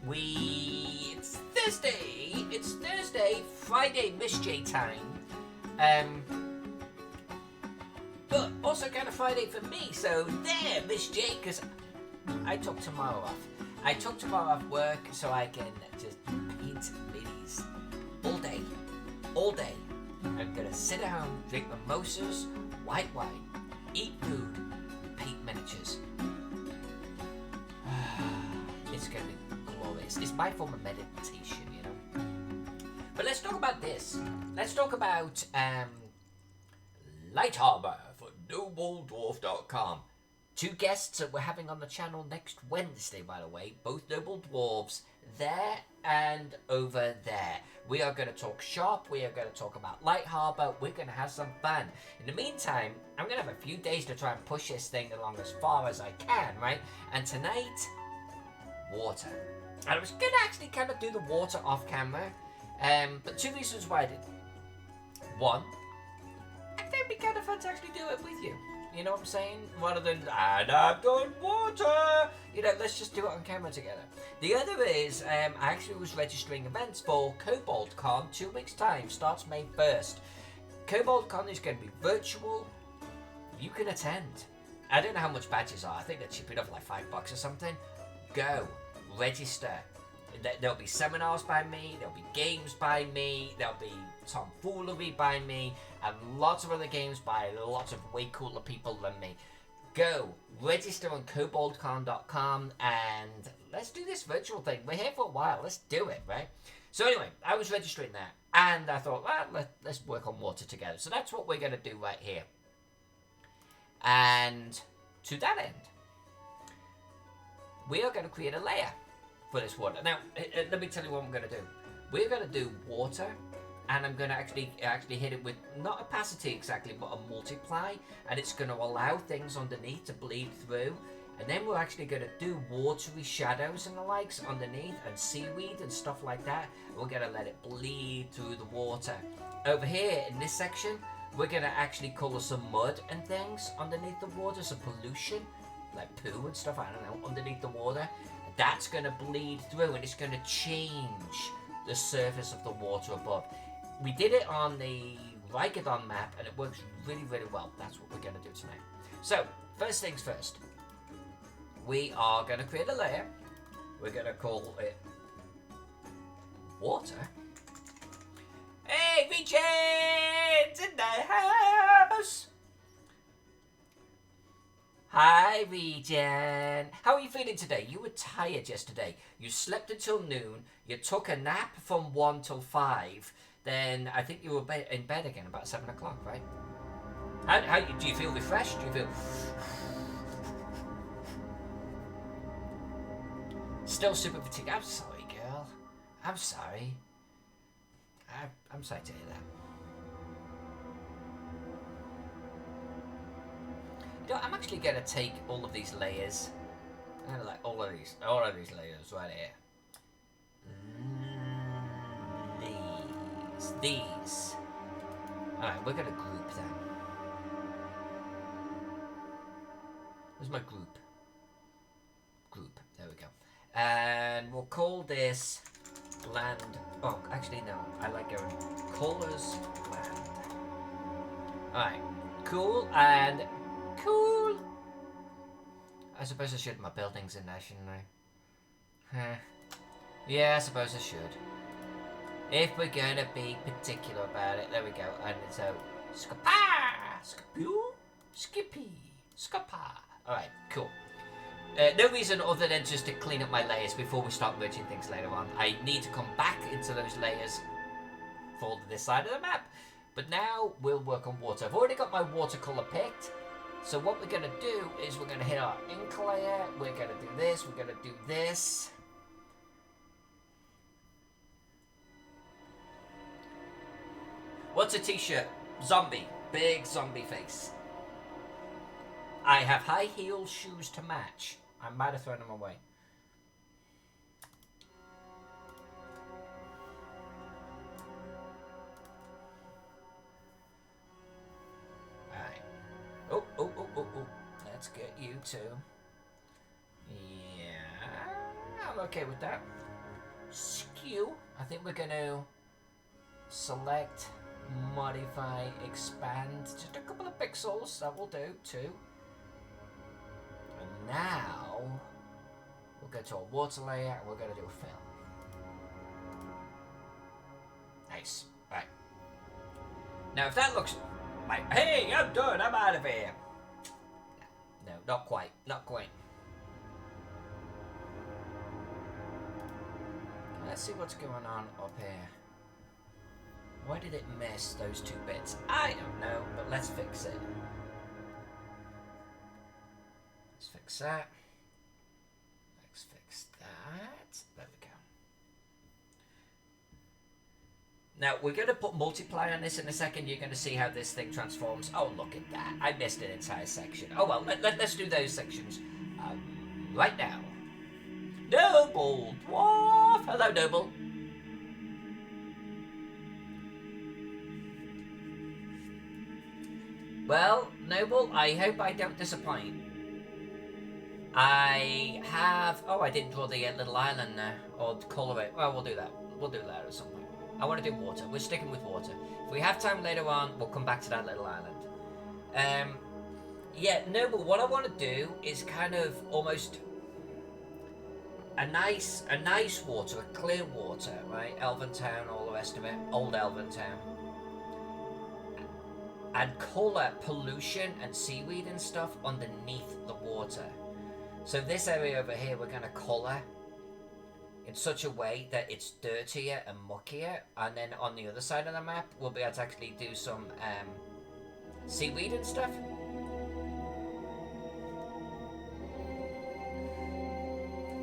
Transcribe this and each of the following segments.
It's Thursday. It's Thursday, Friday, Miss J time. But also kind of Friday for me. So there, Miss J, because I took tomorrow off. I took tomorrow off work so I can just paint minis all day, all day. I'm gonna sit down, drink mimosas, white wine, eat food, paint miniatures. It's gonna be glorious. It's my form of meditation, you know. But let's talk about this. Let's talk about Lightharbor for nobledwarf.com. Two guests that we're having on the channel next Wednesday, by the way. Both noble dwarves, there and over there. We are going to talk shop. We are going to talk about Lightharbor. We're going to have some fun. In the meantime, I'm going to have a few days to try and push this thing along as far as I can, right? And tonight, water. I was going to actually kind of do the water off camera, but two reasons why I didn't. One, I think it'd be kind of fun to actually do it with you. You know what I'm saying? Rather than, and I've done water. You know, let's just do it on camera together. The other is, I actually was registering events for KoboldCon 2 weeks' time. Starts May 1st. KoboldCon is going to be virtual. You can attend. I don't know how much badges are. I think they're cheaping up like $5 or something. Go. Register. There'll be seminars by me, there'll be games by me, there'll be tomfoolery by me, and lots of other games by lots of way cooler people than me. Go, register on koboldcon.com, and let's do this virtual thing. We're here for a while, let's do it, right? So anyway, I was registering that, and I thought, well, let's work on water together. So that's what we're going to do right here. And to that end, we are going to create a layer for this water. Now, let me tell you what I'm going to do. We're going to do water, and I'm going to actually hit it with not opacity exactly, but a multiply, and it's going to allow things underneath to bleed through. And then we're actually going to do watery shadows and the likes underneath, and seaweed and stuff like that. We're going to let it bleed through the water. Over here in this section, we're going to actually colour some mud and things underneath the water, some pollution, like poo and stuff, I don't know, underneath the water. That's going to bleed through, and it's going to change the surface of the water above. We did it on the Rikadon map, and it works really, really well. That's what we're going to do tonight. So, first things first. We are going to create a layer. We're going to call it water. Hey, Regent's in the house! Hi, Regen. How are you feeling today? You were tired yesterday. You slept until noon. You took a nap from 1 till 5. Then I think you were in bed again about 7 o'clock, right? How do you feel refreshed? Do you feel still super fatigued? I'm sorry, girl. I'm sorry. I'm sorry to hear that. You know, I'm actually going to take all of these layers, like all of these layers right here. These. Alright, we're going to group them. Where's my group? Group, there we go. And we'll call this land. Oh, actually no, I like going colors land. Alright, cool, and cool. I suppose I should have my buildings in there, shouldn't I? Yeah, I suppose I should. If we're gonna be particular about it, there we go. And so, skapa, skapu, skippy, skapa. Alright, cool. No reason other than just to clean up my layers before we start merging things later on. I need to come back into those layers for this side of the map. But now we'll work on water. I've already got my watercolor picked. So what we're going to do is we're going to hit our ink layer. We're going to do this. We're going to do this. What's a t-shirt? Zombie. Big zombie face. I have high heel shoes to match. I might have thrown them away. Alright. Oh. Let's get you too. Yeah. I'm okay with that. skew. I think we're going to select, modify, expand. Just a couple of pixels. That will do. 2. And now we'll go to our water layer and we're going to do a fill. Nice. Right. Now, if that looks like, hey, I'm done, I'm out of here. No, not quite. Not quite. Let's see what's going on up here. Why did it miss those 2 bits? I don't know, but let's fix it. Let's fix that. Let's fix that. There we go. Now, we're going to put multiply on this in a second. You're going to see how this thing transforms. Oh, look at that. I missed an entire section. Oh, well, let's do those sections right now. Noble Dwarf! Hello, Noble. Well, Noble, I hope I don't disappoint. I have... Oh, I didn't draw the little island there. Or colour it. Well, we'll do that. We'll do that at some point. I want to do water. We're sticking with water. If we have time later on, we'll come back to that little island. Yeah, Noble, what I want to do is kind of almost... A nice water, a clear water, right? Elven Town, all the rest of it. Old Elven Town. And colour pollution and seaweed and stuff underneath the water. So this area over here we're going to colour in such a way that it's dirtier and muckier. And then on the other side of the map we'll be able to actually do some seaweed and stuff.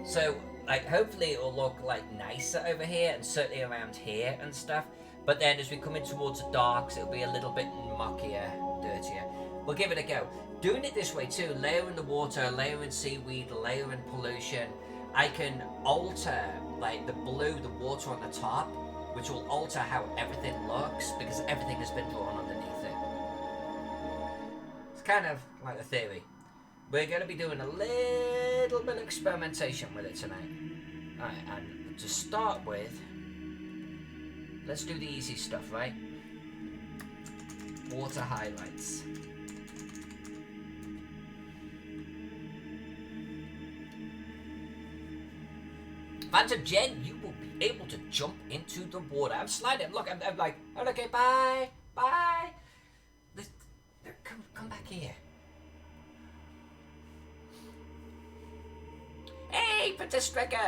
So, like, hopefully it'll look, like, nicer over here and certainly around here and stuff. But then as we come in towards the darks, it'll be a little bit muckier, dirtier. We'll give it a go. Doing it this way too, layering the water, layering seaweed, layering pollution, I can alter, like, the blue, the water on the top, which will alter how everything looks because everything has been drawn underneath it. It's kind of like a theory. We're going to be doing a little bit of experimentation with it tonight. Alright, and to start with, let's do the easy stuff, right? Water highlights. Phantom Jen, you will be able to jump into the water. I'm sliding. Look, I'm like, oh, okay, bye, bye. Come back here. Hey, Petestrica!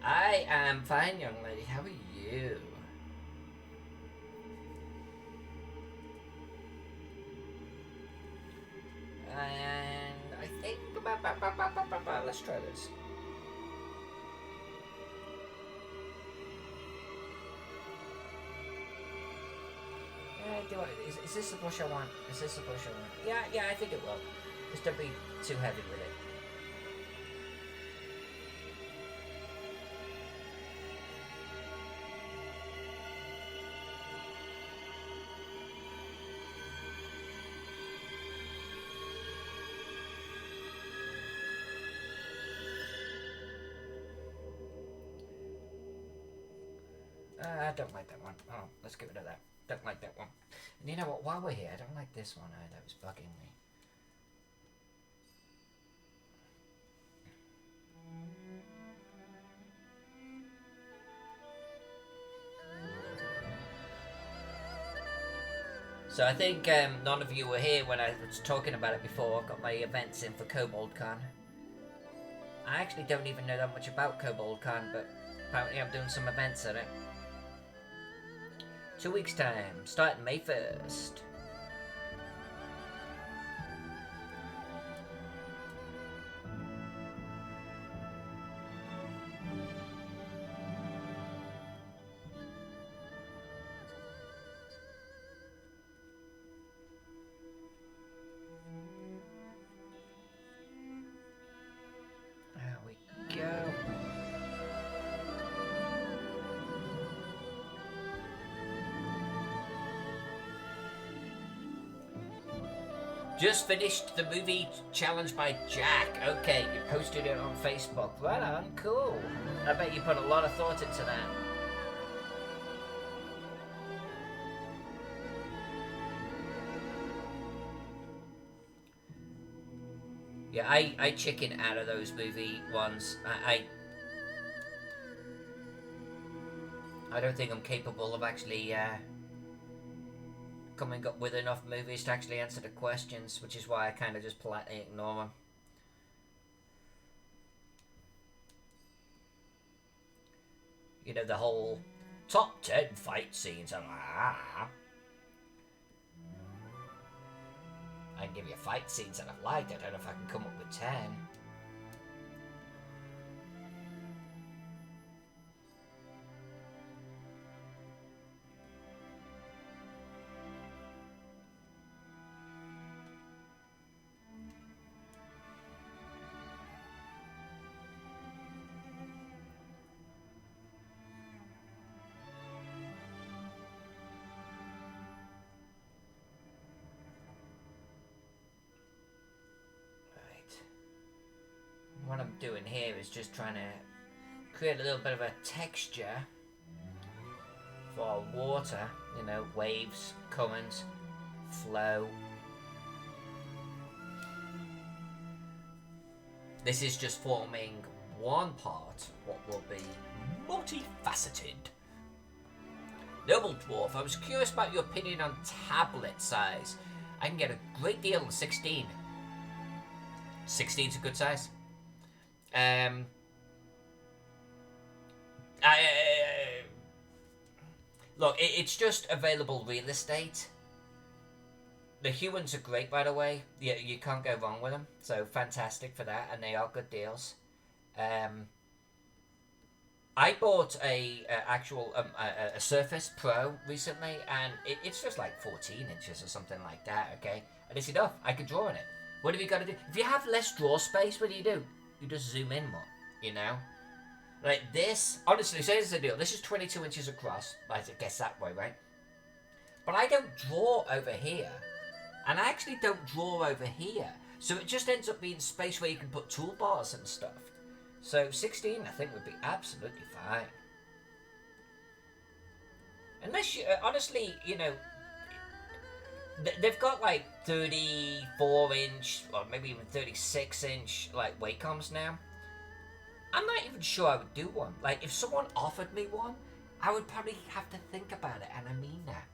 I am fine, young lady. How are you? And I think... Let's try this. Is this the brush I want? Is this the brush I want? Yeah, I think it will. Just don't be too heavy with it. I don't like that one. Oh, let's get rid of that. Don't like that one. And you know what? While we're here, I don't like this one either. It was bugging me. So I think none of you were here when I was talking about it before. I've got my events in for KoboldCon. I actually don't even know that much about KoboldCon, but apparently I'm doing some events at it. 2 weeks time, starting May 1st. There we go. Just finished the movie challenge by Jack. Okay, you posted it on Facebook. Right on, cool. I bet you put a lot of thought into that. Yeah, I chicken out of those movie ones. I don't think I'm capable of actually coming up with enough movies to actually answer the questions, which is why I kind of just politely ignore them. You know, the whole top 10 fight scenes. I can give you fight scenes that I've liked. I don't know if I can come up with 10. What I'm doing here is just trying to create a little bit of a texture for water, you know, waves, current, flow. This is just forming one part, what will be multifaceted. Noble Dwarf, I was curious about your opinion on tablet size. I can get a great deal on 16. 16's a good size. Look, it's just available real estate. The humans are great, by the way. Yeah, you can't go wrong with them. So fantastic for that, and they are good deals. I bought a Surface Pro recently, and it's just like 14 inches or something like that. Okay, and it's enough. I can draw on it. What have you got to do? If you have less draw space, what do? You just zoom in more, you know? Like this, honestly, so here's the deal. This is 22 inches across, I guess that way, right? But I don't draw over here. And I actually don't draw over here. So it just ends up being space where you can put toolbars and stuff. So 16, I think, would be absolutely fine. Unless you, honestly, you know, they've got like 34 inch or maybe even 36 inch like Wacom's now. I'm not even sure I would do one. Like if someone offered me one, I would probably have to think about it, and I mean that.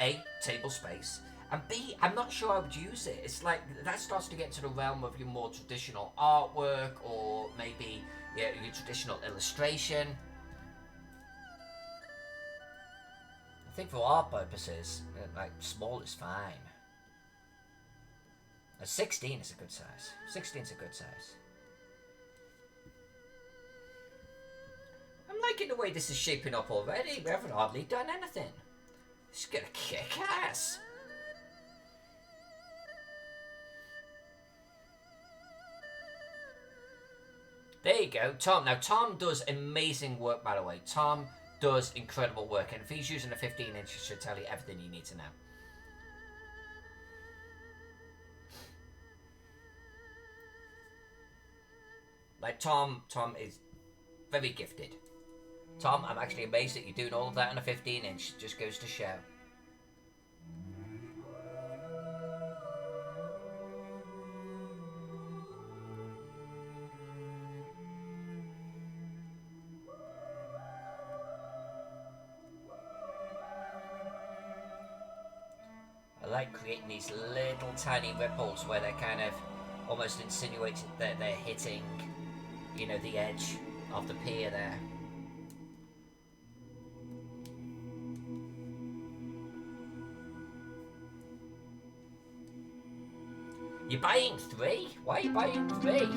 A, table space, and B, I'm not sure I would use it. It's like that starts to get into the realm of your more traditional artwork, or maybe your traditional illustration. I think for art purposes, like small is fine. A 16 is a good size. 16 is a good size. I'm liking the way this is shaping up already. We haven't hardly done anything. It's gonna kick ass. There you go, Tom. Now, Tom does amazing work, by the way. Tom does incredible work, and if he's using a 15 inch, it should tell you everything you need to know. Like Tom is very gifted. Tom, I'm actually amazed that you're doing all of that on a 15 inch. Just goes to show. I like creating these little tiny ripples where they're kind of almost insinuating that they're hitting, you know, the edge of the pier there. You're buying 3? Why are you buying 3?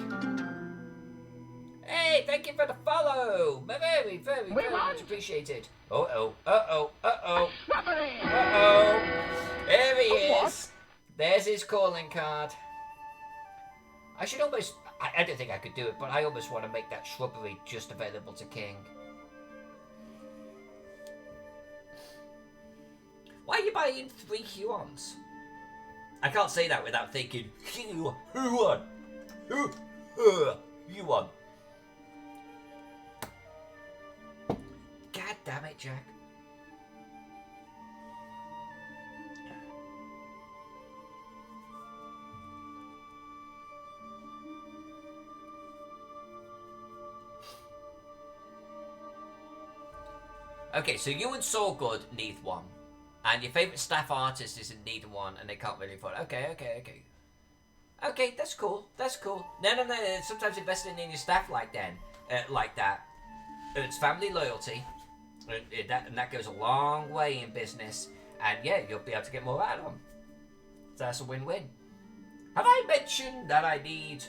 Hey, thank you for the follow! Very, very, very much appreciated. Uh-oh, uh-oh, uh-oh. Uh-oh. There he is. There's his calling card. I should almost... I don't think I could do it, but I almost want to make that shrubbery just available to King. Why are you buying 3 Huons? I can't say that without thinking, who won? Who you won? God damn it, Jack. Okay, so you and Sawgood need one. And your favourite staff artist is in need of one, and they can't really afford it. Okay. Okay, that's cool. That's cool. No. Sometimes investing in your staff like that, earns family loyalty, and that goes a long way in business. And yeah, you'll be able to get more out of them. So that's a win-win. Have I mentioned that I need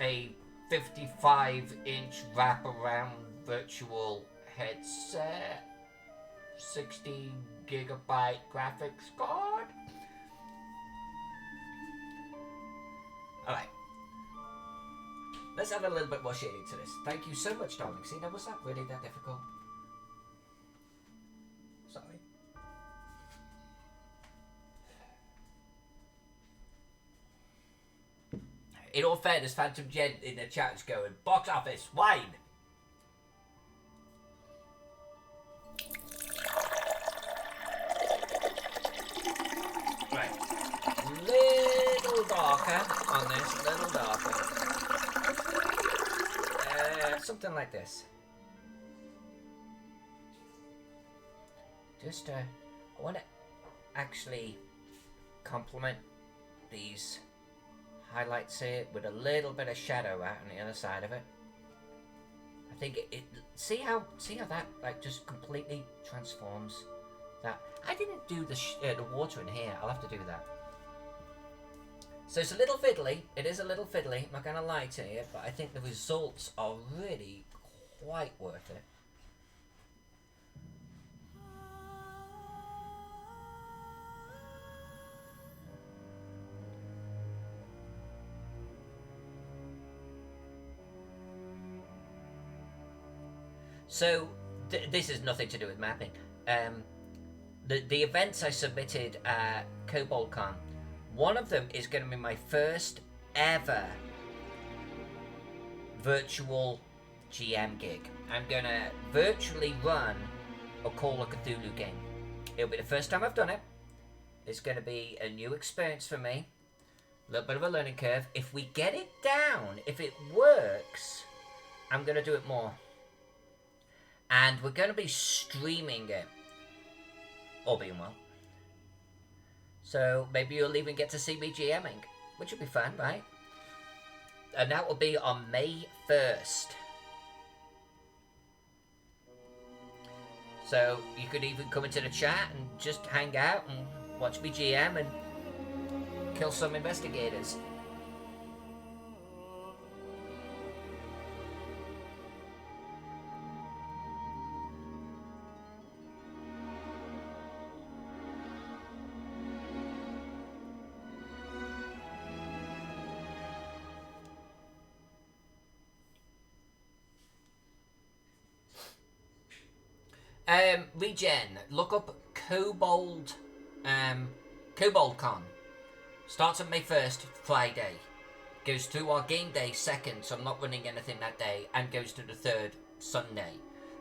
a 55-inch wraparound virtual headset? 60-gigabyte graphics card? Alright. Let's add a little bit more shading to this. Thank you so much, darling. See, now was that really that difficult? Sorry. In all fairness, Phantom Jen in the chat is going, box office, wine! Right. Little darker on this, little darker. Something like this. Just, I want to actually complement these highlights here with a little bit of shadow out on the other side of it. I think it see how that like just completely transforms that. I didn't do the water in here. I'll have to do that. So it's a little fiddly. It is a little fiddly. I'm not gonna lie to you, but I think the results are really quite worth it. So this has nothing to do with mapping. The events I submitted at KoboldCon, one of them is going to be my first ever virtual GM gig. I'm going to virtually run a Call of Cthulhu game. It'll be the first time I've done it. It's going to be a new experience for me. A little bit of a learning curve. If we get it down, if it works, I'm going to do it more. And we're going to be streaming it, all being well. So maybe you'll even get to see me GMing, which will be fun, right? And that will be on May 1st. So you could even come into the chat and just hang out and watch me GM and kill some investigators. Regen, look up KoboldCon. Starts on May 1st, Friday. Goes through our game day 2nd, so I'm not running anything that day, and goes to the 3rd, Sunday.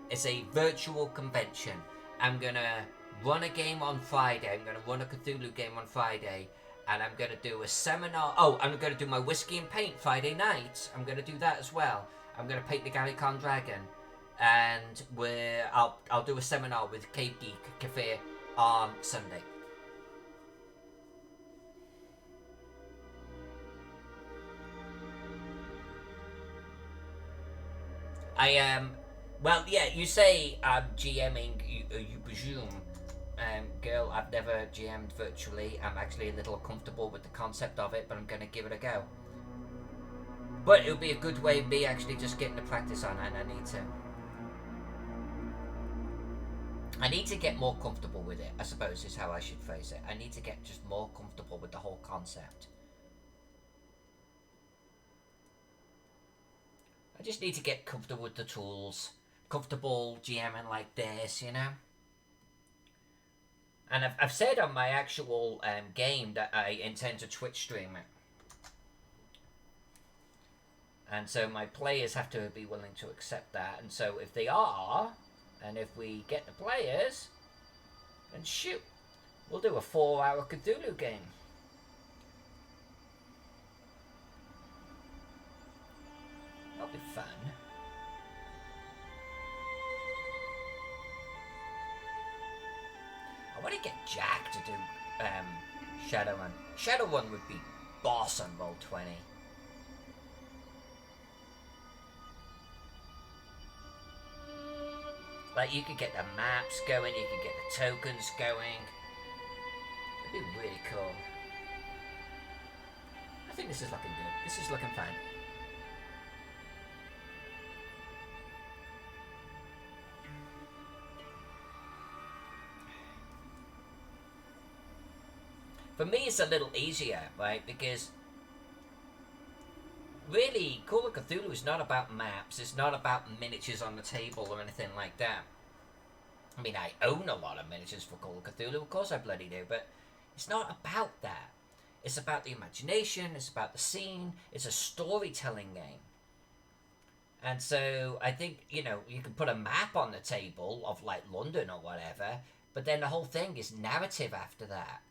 It's a virtual convention. I'm gonna run a game on Friday. I'm gonna run a Cthulhu game on Friday, and I'm gonna do a seminar. Oh, I'm gonna do my whiskey and paint Friday night. I'm gonna do that as well. I'm gonna paint the Gary Khan Dragon. And I'll do a seminar with Cape Geek Cafe on Sunday. I am well, yeah. You say I'm GMing. You presume, girl. I've never GM'd virtually. I'm actually a little uncomfortable with the concept of it, but I'm gonna give it a go. But it'll be a good way of me actually just getting the practice on, and I need to get more comfortable with it, I suppose is how I should phrase it. I need to get just more comfortable with the whole concept. I just need to get comfortable with the tools. Comfortable GMing like this, you know? And I've said on my actual game that I intend to Twitch stream it. And so my players have to be willing to accept that. And so if they are, and if we get the players, then shoot, we'll do a 4-hour Cthulhu game. That'll be fun. I want to get Jack to do Shadowrun. Shadowrun would be boss on Roll20. Like, you could get the maps going, you could get the tokens going. It'd be really cool. I think this is looking good. This is looking fine. For me, it's a little easier, right? Because really, Call of Cthulhu is not about maps. It's not about miniatures on the table or anything like that. I mean, I own a lot of miniatures for Call of Cthulhu. Of course I bloody do. But it's not about that. It's about the imagination. It's about the scene. It's a storytelling game. And so I think, you know, you can put a map on the table of, like, London or whatever. But then the whole thing is narrative after that.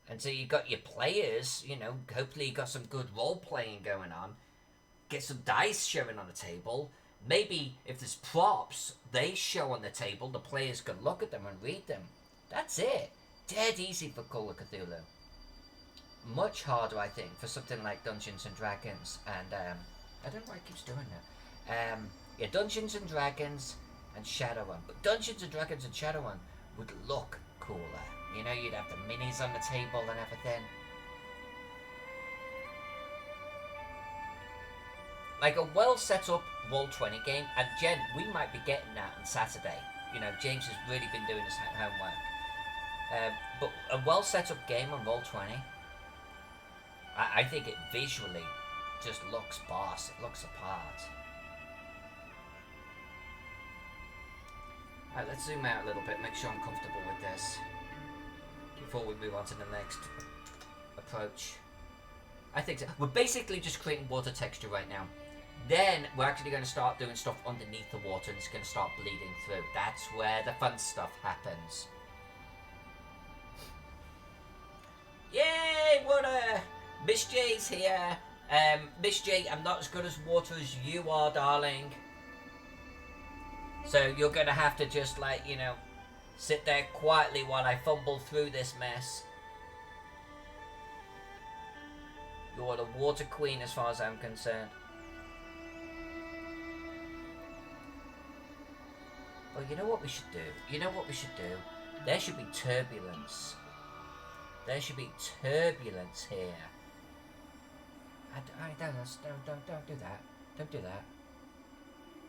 And so you got your players, you know, hopefully you got some good role-playing going on. Get some dice showing on the table. Maybe if there's props, they show on the table, the players can look at them and read them. That's it. Dead easy for Call of Cthulhu. Much harder, I think, for something like Dungeons and Dragons. And, I don't know why it keeps doing that. Yeah, Dungeons and Dragons and Shadowrun. But Dungeons and Dragons and Shadowrun would look cooler. You know, you'd have the minis on the table and everything. Like a well set up Roll20 game, and Jen, we might be getting that on Saturday. You know, James has really been doing his homework. But a well set up game on Roll20, I think it visually just looks boss. It looks apart. Alright, let's zoom out a little bit, make sure I'm comfortable with this before we move on to the next approach. I think so. We're basically just creating water texture right now. Then we're actually going to start doing stuff underneath the water and it's going to start bleeding through. That's where the fun stuff happens. Yay, water! Miss J's here. Miss J, I'm not as good as water as you are, darling. So you're going to have to just, like, you know, sit there quietly while I fumble through this mess. You're the water queen as far as I'm concerned. Oh, you know what we should do? You know what we should do? There should be turbulence. There should be turbulence here. Don't do that. Don't do that.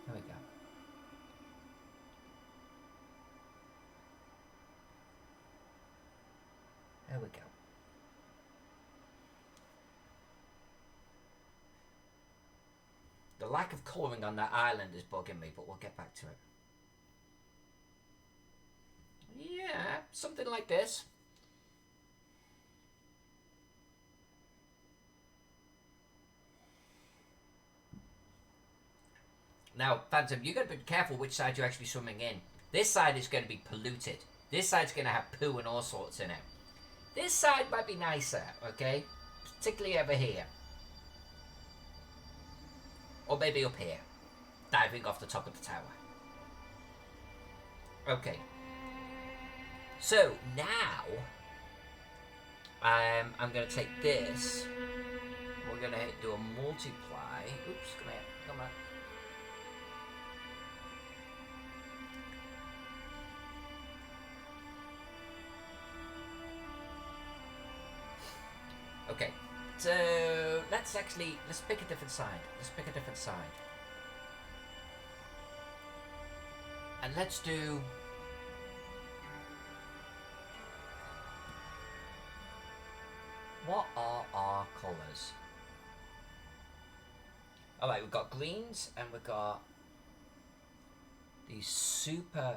There we go. There we go. The lack of colouring on that island is bugging me, but we'll get back to it. Yeah, something like this. Now, Phantom, you've got to be careful which side you're actually swimming in. This side is going to be polluted. This side's going to have poo and all sorts in it. This side might be nicer, okay? Particularly over here. Or maybe up here. Diving off the top of the tower. Okay. So, now... I'm going to take this. We're going to do a multiply. Oops, come here. Come on. Okay, so let's pick a different side. Let's pick a different side. And let's do... What are our colours? Alright, we've got greens and we've got these super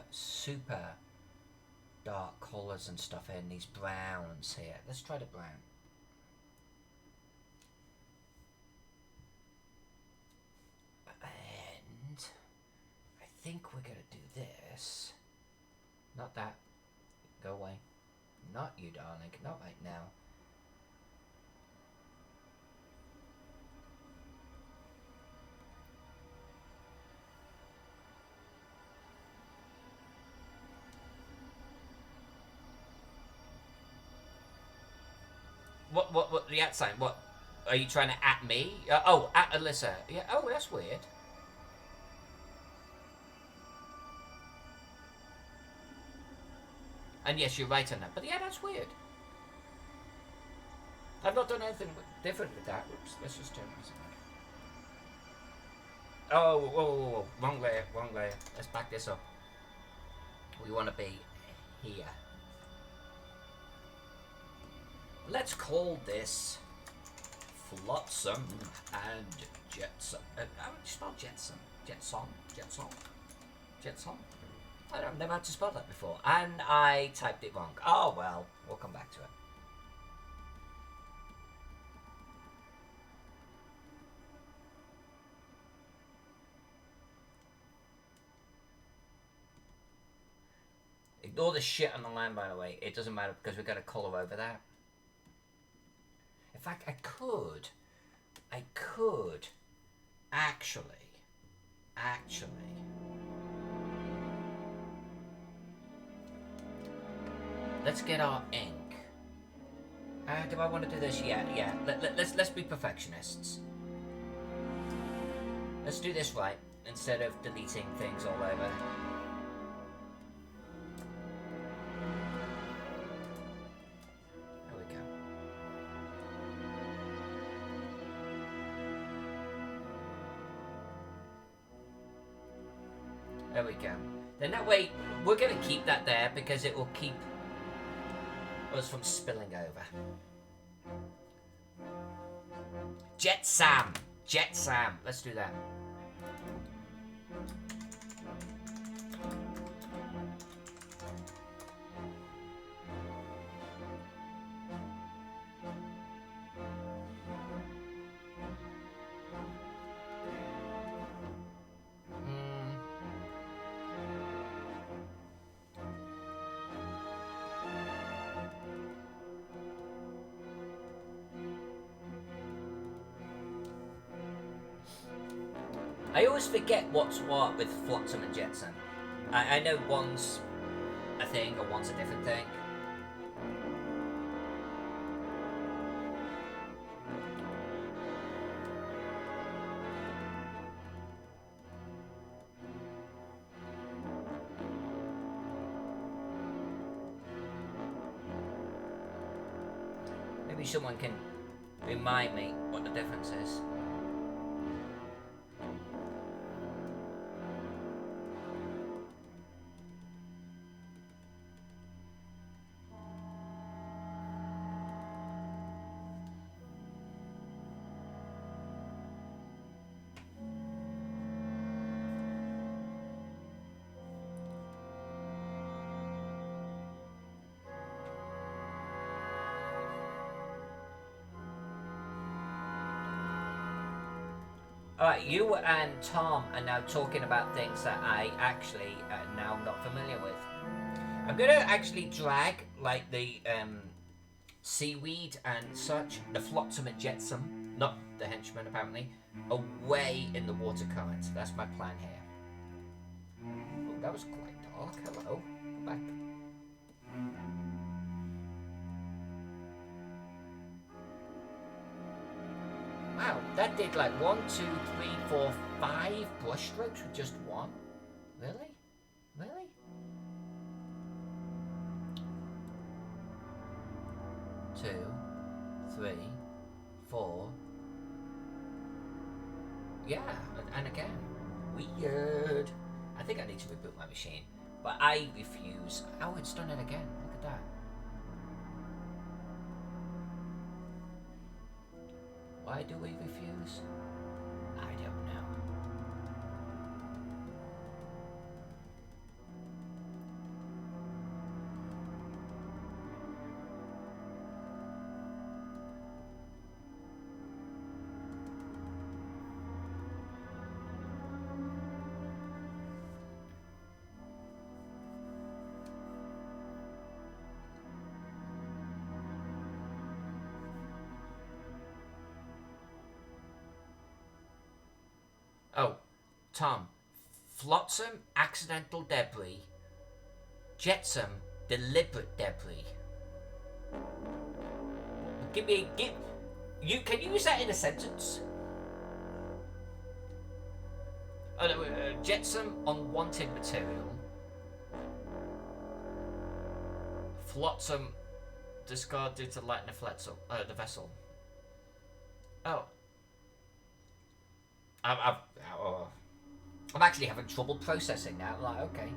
dark colours and stuff in these browns here. Let's try the brown. And I think we're going to do this. Not that. Go away. Not you, darling. Not right now. What, the at sign? What? Are you trying to at me? Oh, at Alyssa. Yeah, oh, that's weird. And yes, you're right on that. But yeah, that's weird. I've not done anything different with that. Whoops, let's just turn this on. Oh, whoa, whoa, whoa, wrong layer, wrong layer. Let's back this up. We want to be here. Let's call this Flotsam and Jetsam. How would you spell Jetsam? Jetson? Jetson? Jetson? I've never had to spell that before. And I typed it wrong. Oh well, we'll come back to it. Ignore the shit on the line, by the way. It doesn't matter because we've got a colour over that. In fact, I could actually, let's get our ink. Do I want to do this? Yeah. Let's be perfectionists. Let's do this right instead of deleting things all over. There we go. Then that way, we're going to keep that there because it will keep us from spilling over. Jet Sam. Let's do that. I always forget what's what with Flotsam and Jetsam. I know one's a thing or one's a different thing. Maybe someone can remind me what the difference is. Alright, you and Tom are now talking about things that I actually now not familiar with. I'm going to actually drag, like, the seaweed and such, the Flotsam and Jetsam, not the henchmen apparently, away in the water current. That's my plan here. Oh, that was quite dark. Hello. Go back. Wow, that did like 1, 2, 3, 4, 5 brush strokes with just one? Really? Really? Two, 3, 4. Yeah, and again. Weird. I think I need to reboot my machine. But I refuse. Oh, it's done it again. Look at that. Why do we refuse? I don't know. Oh, Tom. Flotsam, accidental debris. Jetsam, deliberate debris. Give. You can you use that in a sentence? Oh no, jetsam, unwanted material. Flotsam, discarded to lighten the vessel. Oh. I'm, oh. I'm actually having trouble processing that. Like, okay.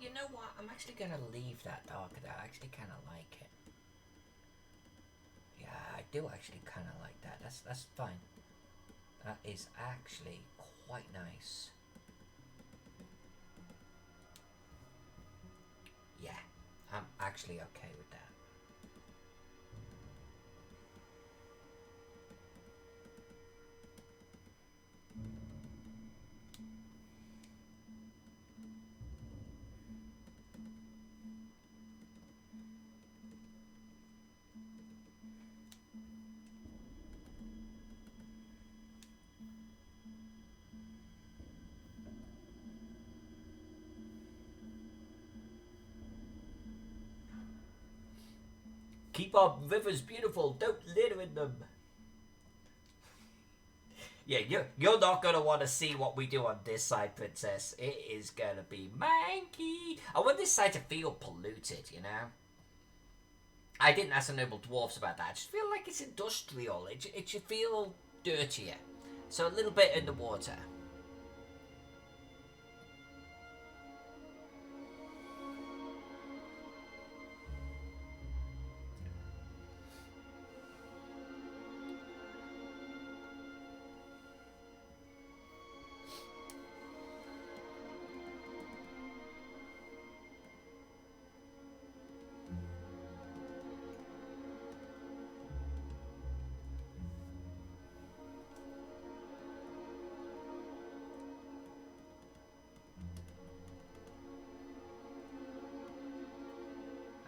You know what? I'm actually gonna leave that darker. I actually kind of like it. Yeah, I do actually kind of like that. That's fine. That is actually quite nice. Yeah, I'm actually okay with that. Keep our rivers beautiful. Don't litter in them. Yeah, you're not gonna want to see what we do on this side, Princess. It is gonna be manky. I want this side to feel polluted, you know. I didn't ask the noble dwarfs about that. I just feel like it's industrial. It should feel dirtier. So a little bit in the water.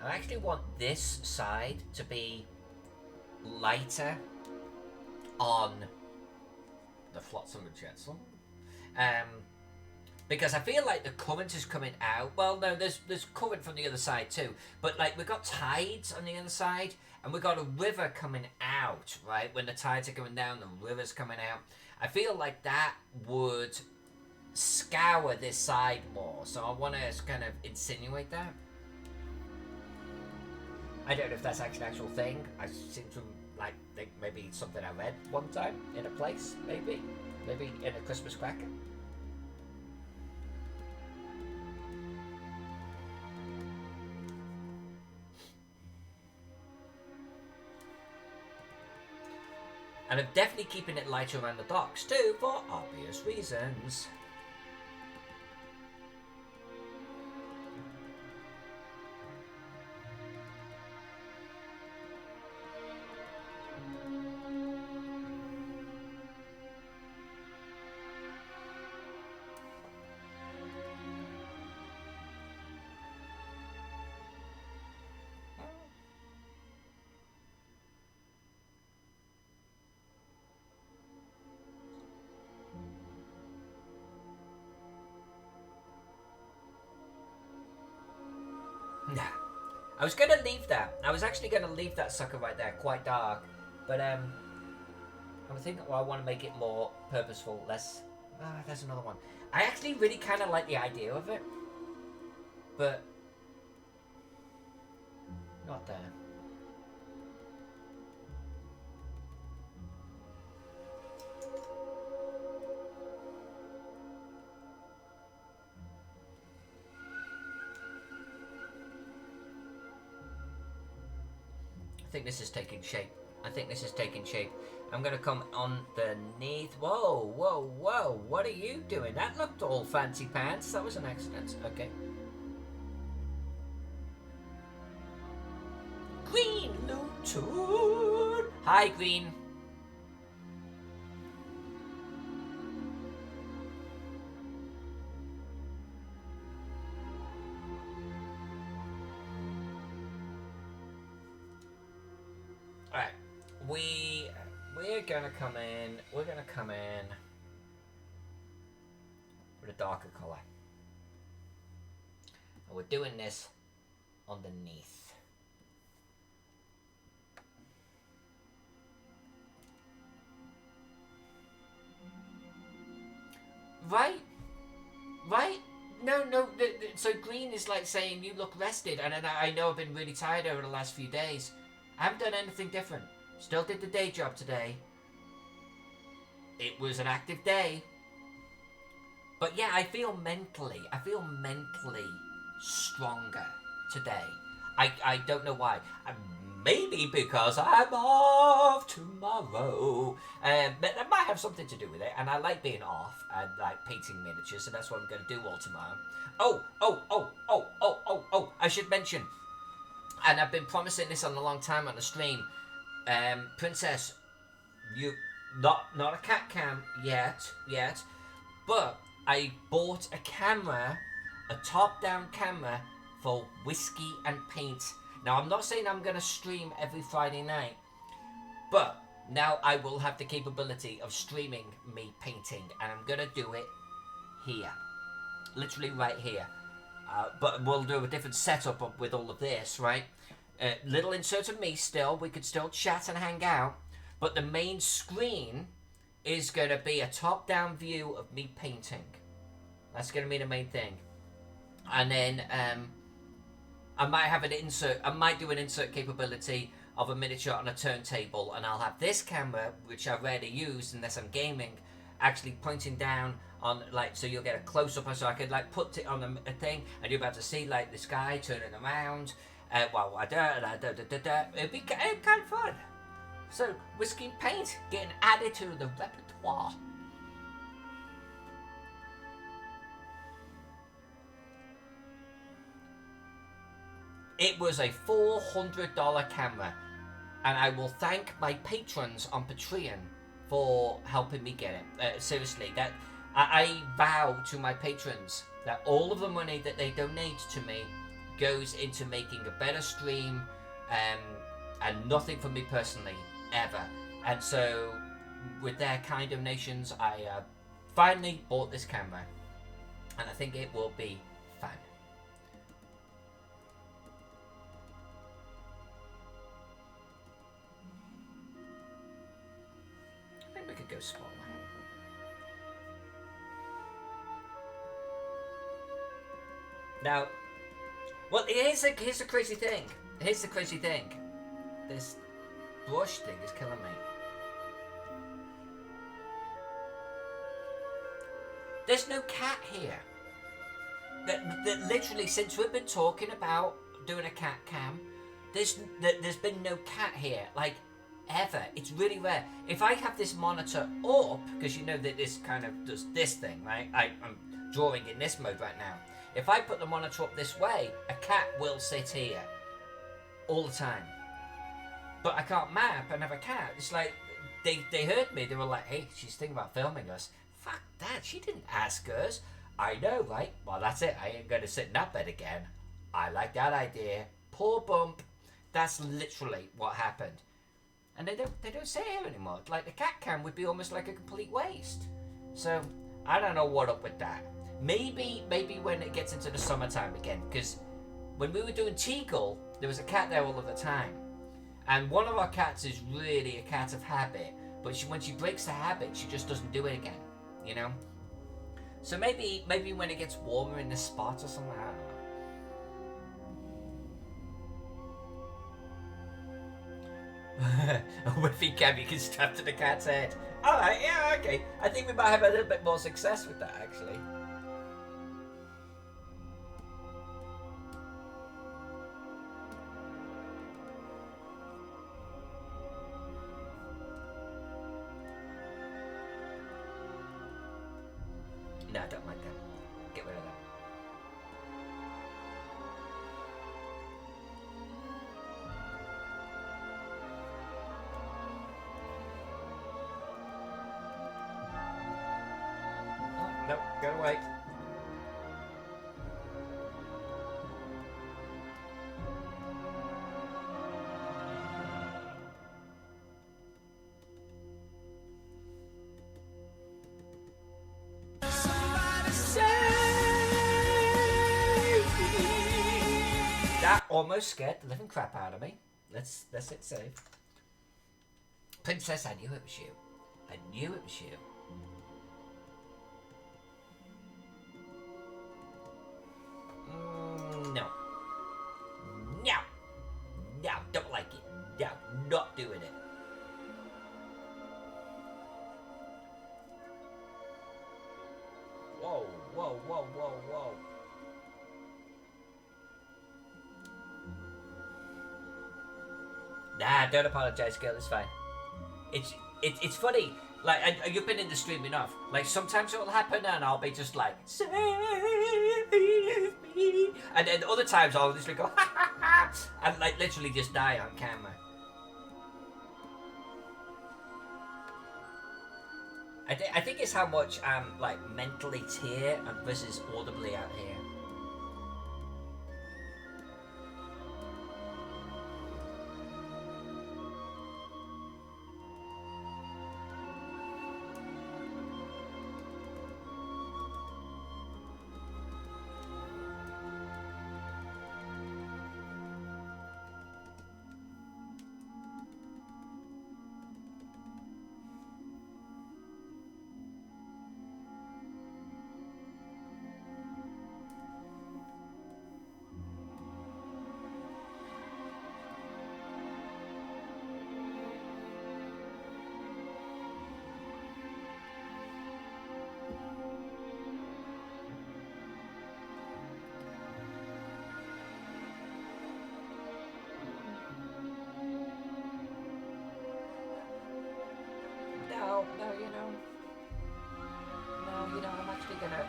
I actually want this side to be lighter on the flotsam and jetsam. Because I feel like the current is coming out. Well, no, there's current from the other side too. But like we've got tides on the other side, and we've got a river coming out. Right when the tides are going down, the river's coming out. I feel like that would scour this side more. So I want to kind of insinuate that. I don't know if that's actually an actual thing. I seem to like think maybe something I read one time in a place. Maybe in a Christmas cracker. And I'm definitely keeping it lighter around the docks too, for obvious reasons. I was gonna leave that. I was actually gonna leave that sucker right there, quite dark. But I'm thinking, well, I want to make it more purposeful, less. There's another one. I actually really kind of like the idea of it, but not there. I think this is taking shape. I'm gonna come underneath. Whoa, whoa, whoa! What are you doing? That looked all fancy pants. That was an accident. Okay. Green Luton. Hi, Green. Alright, we're gonna come in. We're gonna come in with a darker color, and we're doing this underneath. Right? No. So green is like saying you look rested, and I know I've been really tired over the last few days. I haven't done anything different. Still did the day job today. It was an active day. But yeah, I feel mentally stronger today. I don't know why. Maybe because I'm off tomorrow. But that might have something to do with it. And I like being off and like painting miniatures, so that's what I'm going to do all tomorrow. Oh, I should mention, and I've been promising this on a long time on the stream, Princess, you not a cat cam yet, but I bought a camera, a top-down camera for whiskey and paint. Now I'm not saying I'm gonna stream every Friday night, but now I will have the capability of streaming me painting, and I'm gonna do it here, literally right here. But we'll do a different setup with all of this, right? Little insert of me still. We could still chat and hang out. But the main screen is going to be a top-down view of me painting. That's going to be the main thing. And then I might have an insert. I might do an insert capability of a miniature on a turntable. And I'll have this camera, which I rarely use unless I'm gaming, actually pointing down on, like, so you'll get a close-up, so I could like put it on a thing and you'll be able to see like the sky turning around. It'd be kind of fun. So whiskey and paint getting added to the repertoire. It was a $400 camera, and I will thank my patrons on Patreon for helping me get it. Seriously, that I vow to my patrons that all of the money that they donate to me goes into making a better stream, and nothing for me personally, ever. And so, with their kind donations, I finally bought this camera, and I think it will be fun. I think we could go smaller. Now, well, here's the crazy thing. This brush thing is killing me. There's no cat here. That literally, since we've been talking about doing a cat cam, there's been no cat here, like, ever. It's really rare. If I have this monitor up, because you know that this kind of does this thing, right? I'm drawing in this mode right now. If I put the monitor up this way, a cat will sit here all the time. But I can't map and have a cat. It's like, they heard me. They were like, hey, she's thinking about filming us. Fuck that, she didn't ask us. I know, right? Well, that's it. I ain't going to sit in that bed again. I like that idea. Poor bump. That's literally what happened. And they don't sit here anymore. Like, the cat cam would be almost like a complete waste. So, I don't know what up with that. Maybe when it gets into the summertime again, because when we were doing Teagle, there was a cat there all of the time. And one of our cats is really a cat of habit, but when she breaks the habit, she just doesn't do it again, you know? So maybe when it gets warmer in this spot or something, I don't know. A whiffy cab you can strap to the cat's head. Alright, yeah, okay. I think we might have a little bit more success with that, actually. No, I don't like that. Get rid of that. Nope, go away. That almost scared the living crap out of me. Let's hit save. Princess, I knew it was you. I knew it was you. No. No. No, don't like it. No, not doing it. Whoa, whoa, whoa, whoa, whoa. Nah, don't apologize, girl. It's fine. It's funny. Like, you've been in the stream enough. Like, sometimes it'll happen and I'll be just like, save me. And then other times I'll just go, ha ha ha, and like literally just die on camera. I think it's how much I'm like mentally here and versus audibly out here.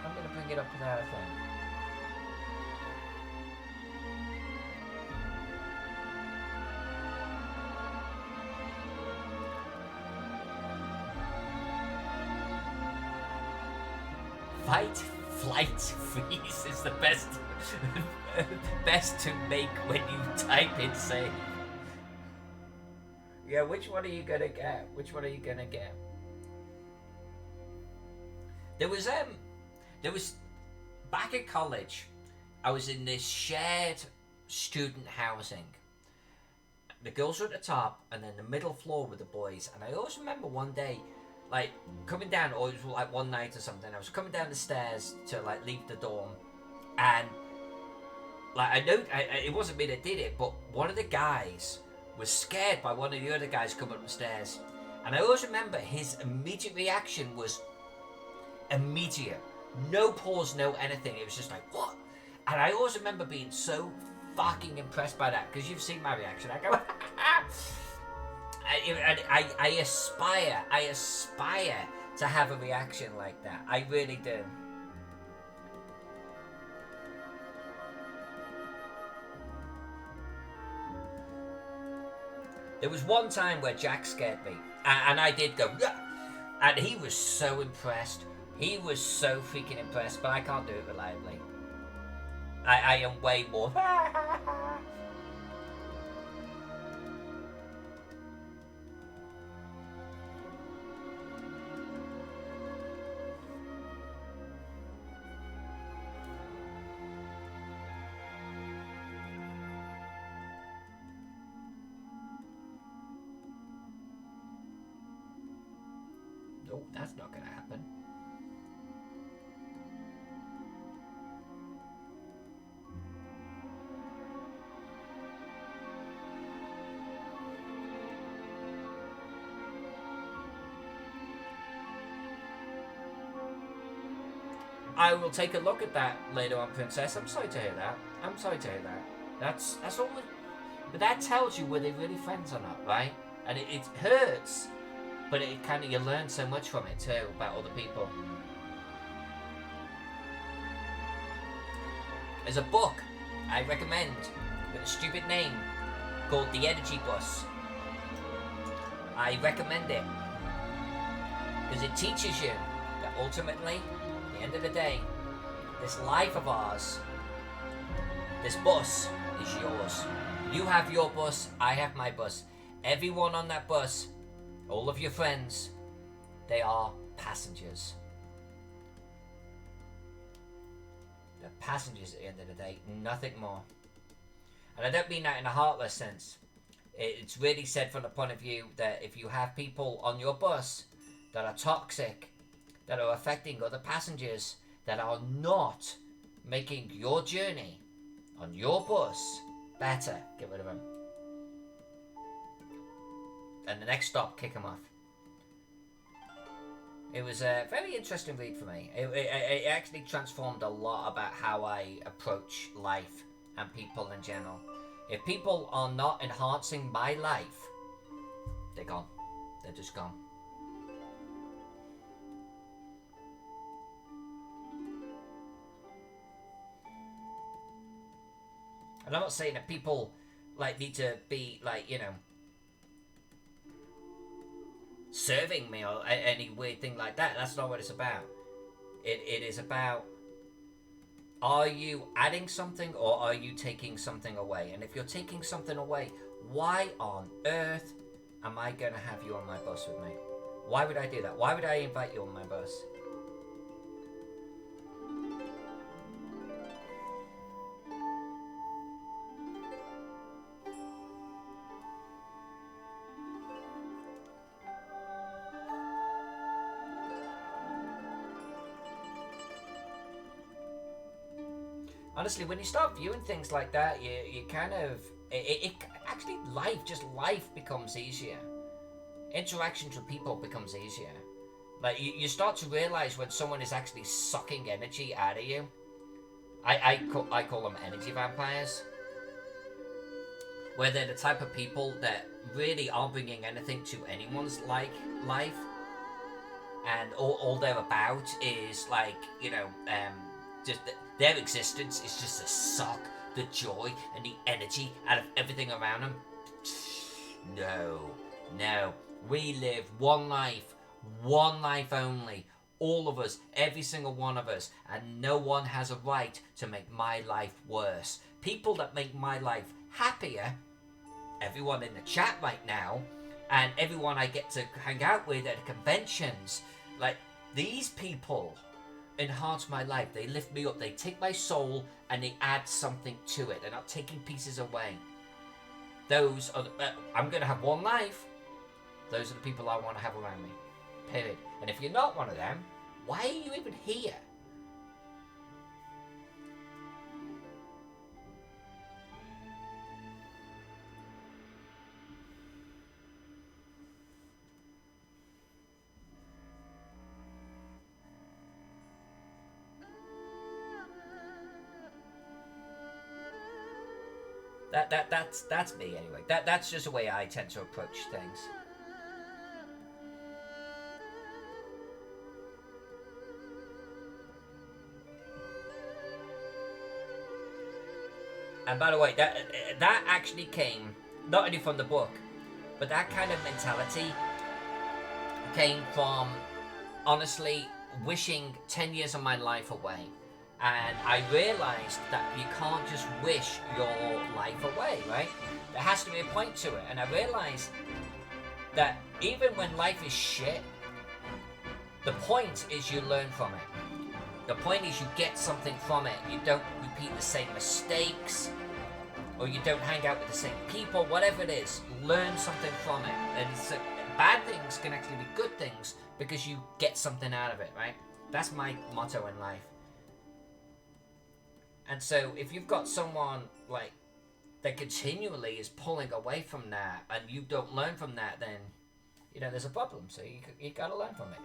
I'm gonna bring it up without a thing. Fight, flight, freeze is the best best to make when you type in save. Yeah, which one are you gonna get? Which one are you gonna get? There was back at college, I was in this shared student housing. The girls were at the top, and then the middle floor were the boys. And I always remember one day, like coming down, or it was like one night or something. I was coming down the stairs to like leave the dorm, and like I know it wasn't me that did it, but one of the guys was scared by one of the other guys coming up the stairs, and I always remember his immediate reaction was immediate. No pause, no anything. It was just like, what? And I always remember being so fucking impressed by that, because you've seen my reaction. I go, I aspire to have a reaction like that. I really do. There was one time where Jack scared me, and I did go, yeah! And he was so impressed. He was so freaking impressed, but I can't do it reliably. I am way more. Oh, that's not going to happen. I will take a look at that later on, Princess. I'm sorry to hear that. I'm sorry to hear that. That's all. But that tells you were they really friends or not, right? And it hurts, but it kind of, you learn so much from it too about other people. There's a book I recommend with a stupid name called The Energy Bus. I recommend it because it teaches you that ultimately, at the end of the day, this life of ours, this bus is yours. You have your bus, I have my bus. Everyone on that bus, all of your friends, they are passengers. They're passengers at the end of the day, nothing more. And I don't mean that in a heartless sense. It's really said from the point of view that if you have people on your bus that are toxic, that are affecting other passengers, that are not making your journey on your bus better, get rid of them. And the next stop, kick them off. It was a very interesting read for me. It actually transformed a lot about how I approach life and people in general. If people are not enhancing my life, they're gone. They're just gone. And I'm not saying that people like need to be like, you know, serving me or any weird thing like that. That's not what it's about. It is about, are you adding something or are you taking something away? And if you're taking something away, why on earth am I going to have you on my bus with me? Why would I do that? Why would I invite you on my bus? Honestly, when you start viewing things like that, you kind of, it actually, life becomes easier. Interactions with people becomes easier. Like, you start to realize when someone is actually sucking energy out of you. I call them energy vampires. Where they're the type of people that really aren't bringing anything to anyone's life. And all they're about is, like, you know, just their existence is just to suck the joy and the energy out of everything around them. No. We live one life only. All of us, every single one of us, and no one has a right to make my life worse. People that make my life happier, everyone in the chat right now, and everyone I get to hang out with at conventions, like, these people enhance my life. They lift me up. They take my soul and they add something to it. They're not taking pieces away. Those are I'm going to have one life. Those are the people I want to have around me. Period. And if you're not one of them, why are you even here? That's me anyway. That's just the way I tend to approach things. And by the way, that actually came not only from the book, but that kind of mentality came from, honestly, wishing 10 years of my life away. And I realized that you can't just wish your life away, right? There has to be a point to it. And I realized that even when life is shit, the point is you learn from it. The point is you get something from it. You don't repeat the same mistakes, or you don't hang out with the same people, whatever it is. Learn something from it. And bad things can actually be good things because you get something out of it, right? That's my motto in life. And so if you've got someone like that continually is pulling away from that and you don't learn from that, then there's a problem. So you gotta learn from it.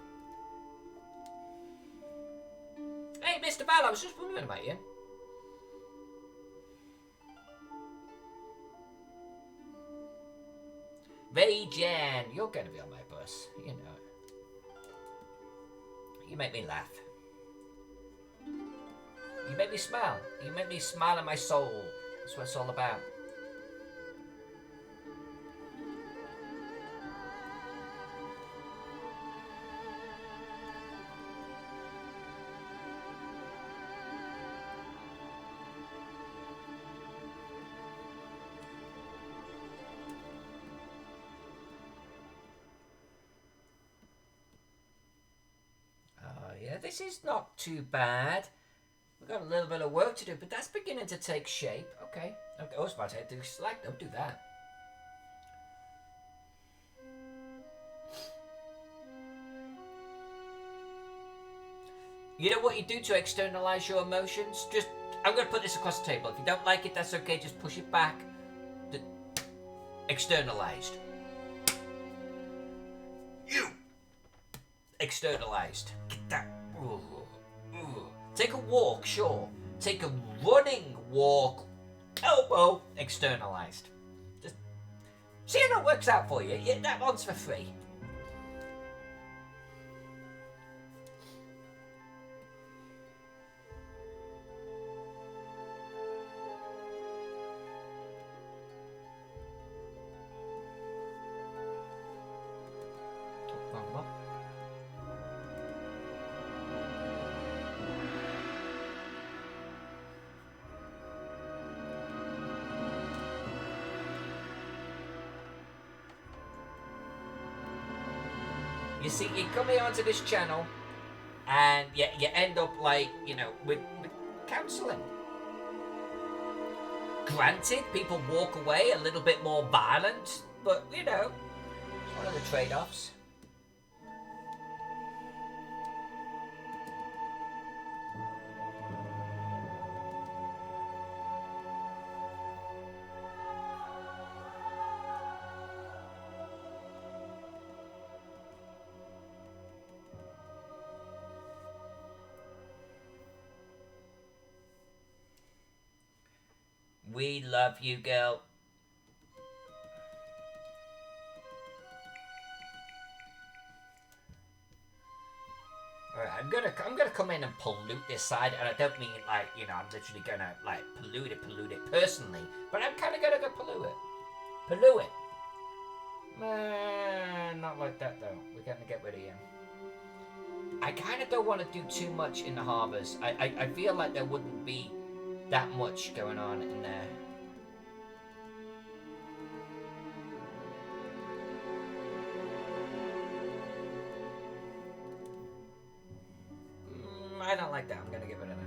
Hey, Mr. Val, I was just wondering about you. Ray-Jan, you're going to be on my bus. You know it. You make me laugh. You make me smile. You make me smile in my soul. That's what it's all about. This is not too bad. We've got a little bit of work to do, but that's beginning to take shape. Okay. I was about to do select. Don't do that. You know what you do to externalize your emotions? I'm going to put this across the table. If you don't like it, that's okay. Just push it back. Externalized. You. Externalized. Get that. Ooh. Take a walk, sure. Take a running walk. Elbow. Externalized. Just see how it works out for you. Yeah, that one's for free. You see, you come here onto this channel, and you end up like, with counselling. Granted, people walk away a little bit more violent, but, it's one of the trade-offs. We love you, girl. Alright, I'm gonna come in and pollute this side, and I don't mean like, I'm literally gonna like pollute it personally, but I'm kinda gonna go pollute it. Pollute it. Not like that though. We're gonna get rid of him. I kinda don't wanna do too much in the harbours. I feel like there wouldn't be that much going on in there. I don't like that. I'm gonna get rid of that.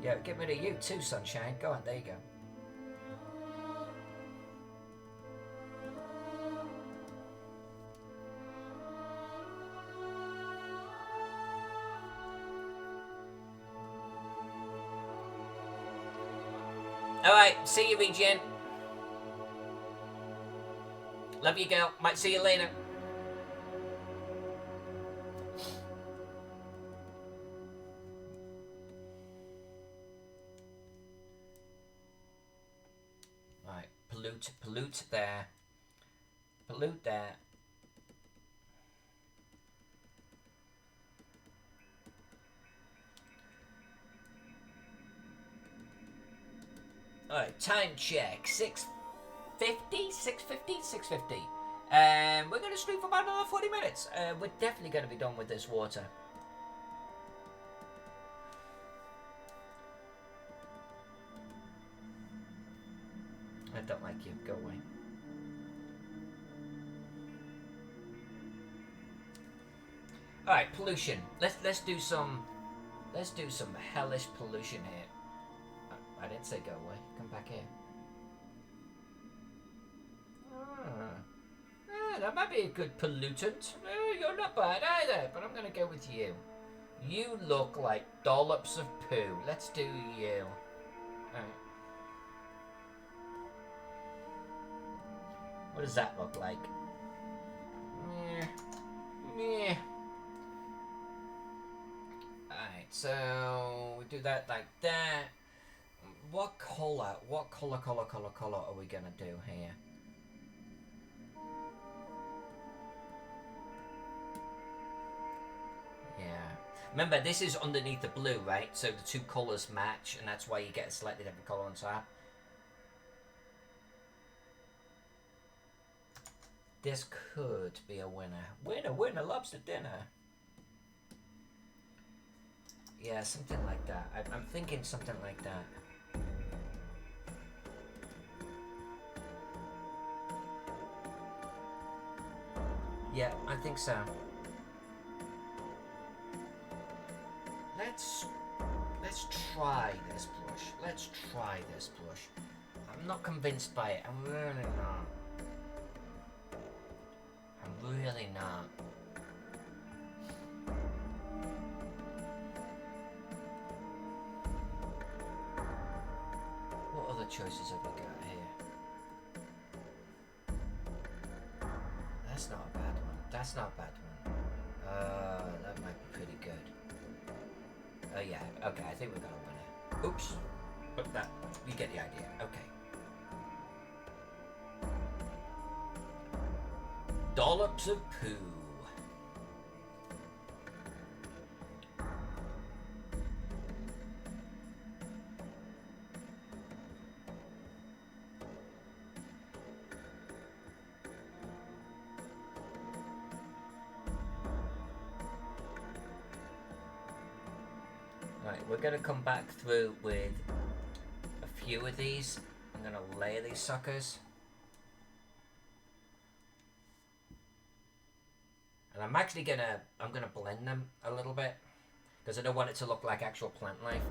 Yeah, get rid of you too, sunshine. Go on, there you go. Alright, see you, Regen. Love you, girl. Might see you later. Right, pollute there. Pollute there. Alright, time check. 6:50? 6:50? We're going to sleep for about another 40 minutes. We're definitely going to be done with this water. I don't like you. Go away. Alright, pollution. Let's do some hellish pollution here. I didn't say go away. Come back here. That might be a good pollutant. You're not bad either, but I'm going to go with you. You look like dollops of poo. Let's do you. Alright. What does that look like? Meh. Alright, so we do that like that. What color are we going to do here? Yeah. Remember, this is underneath the blue, right? So the two colours match, and that's why you get a slightly different colour on top. This could be a winner. Winner, lobster dinner. Yeah, something like that. I'm thinking something like that. Yeah, I think so. Let's try this blush. Let's try this blush. I'm not convinced by it. I'm really not. I'm really not. What other choices have we got here? That's not a bad one. That's not a bad one. That might be pretty good. Oh yeah, okay, I think we're gonna win it. Oops. But that, you get the idea. Okay. Dollops of poo. Right, we're gonna come back through with a few of these. I'm gonna layer these suckers. And I'm actually gonna blend them a little bit because I don't want it to look like actual plant life.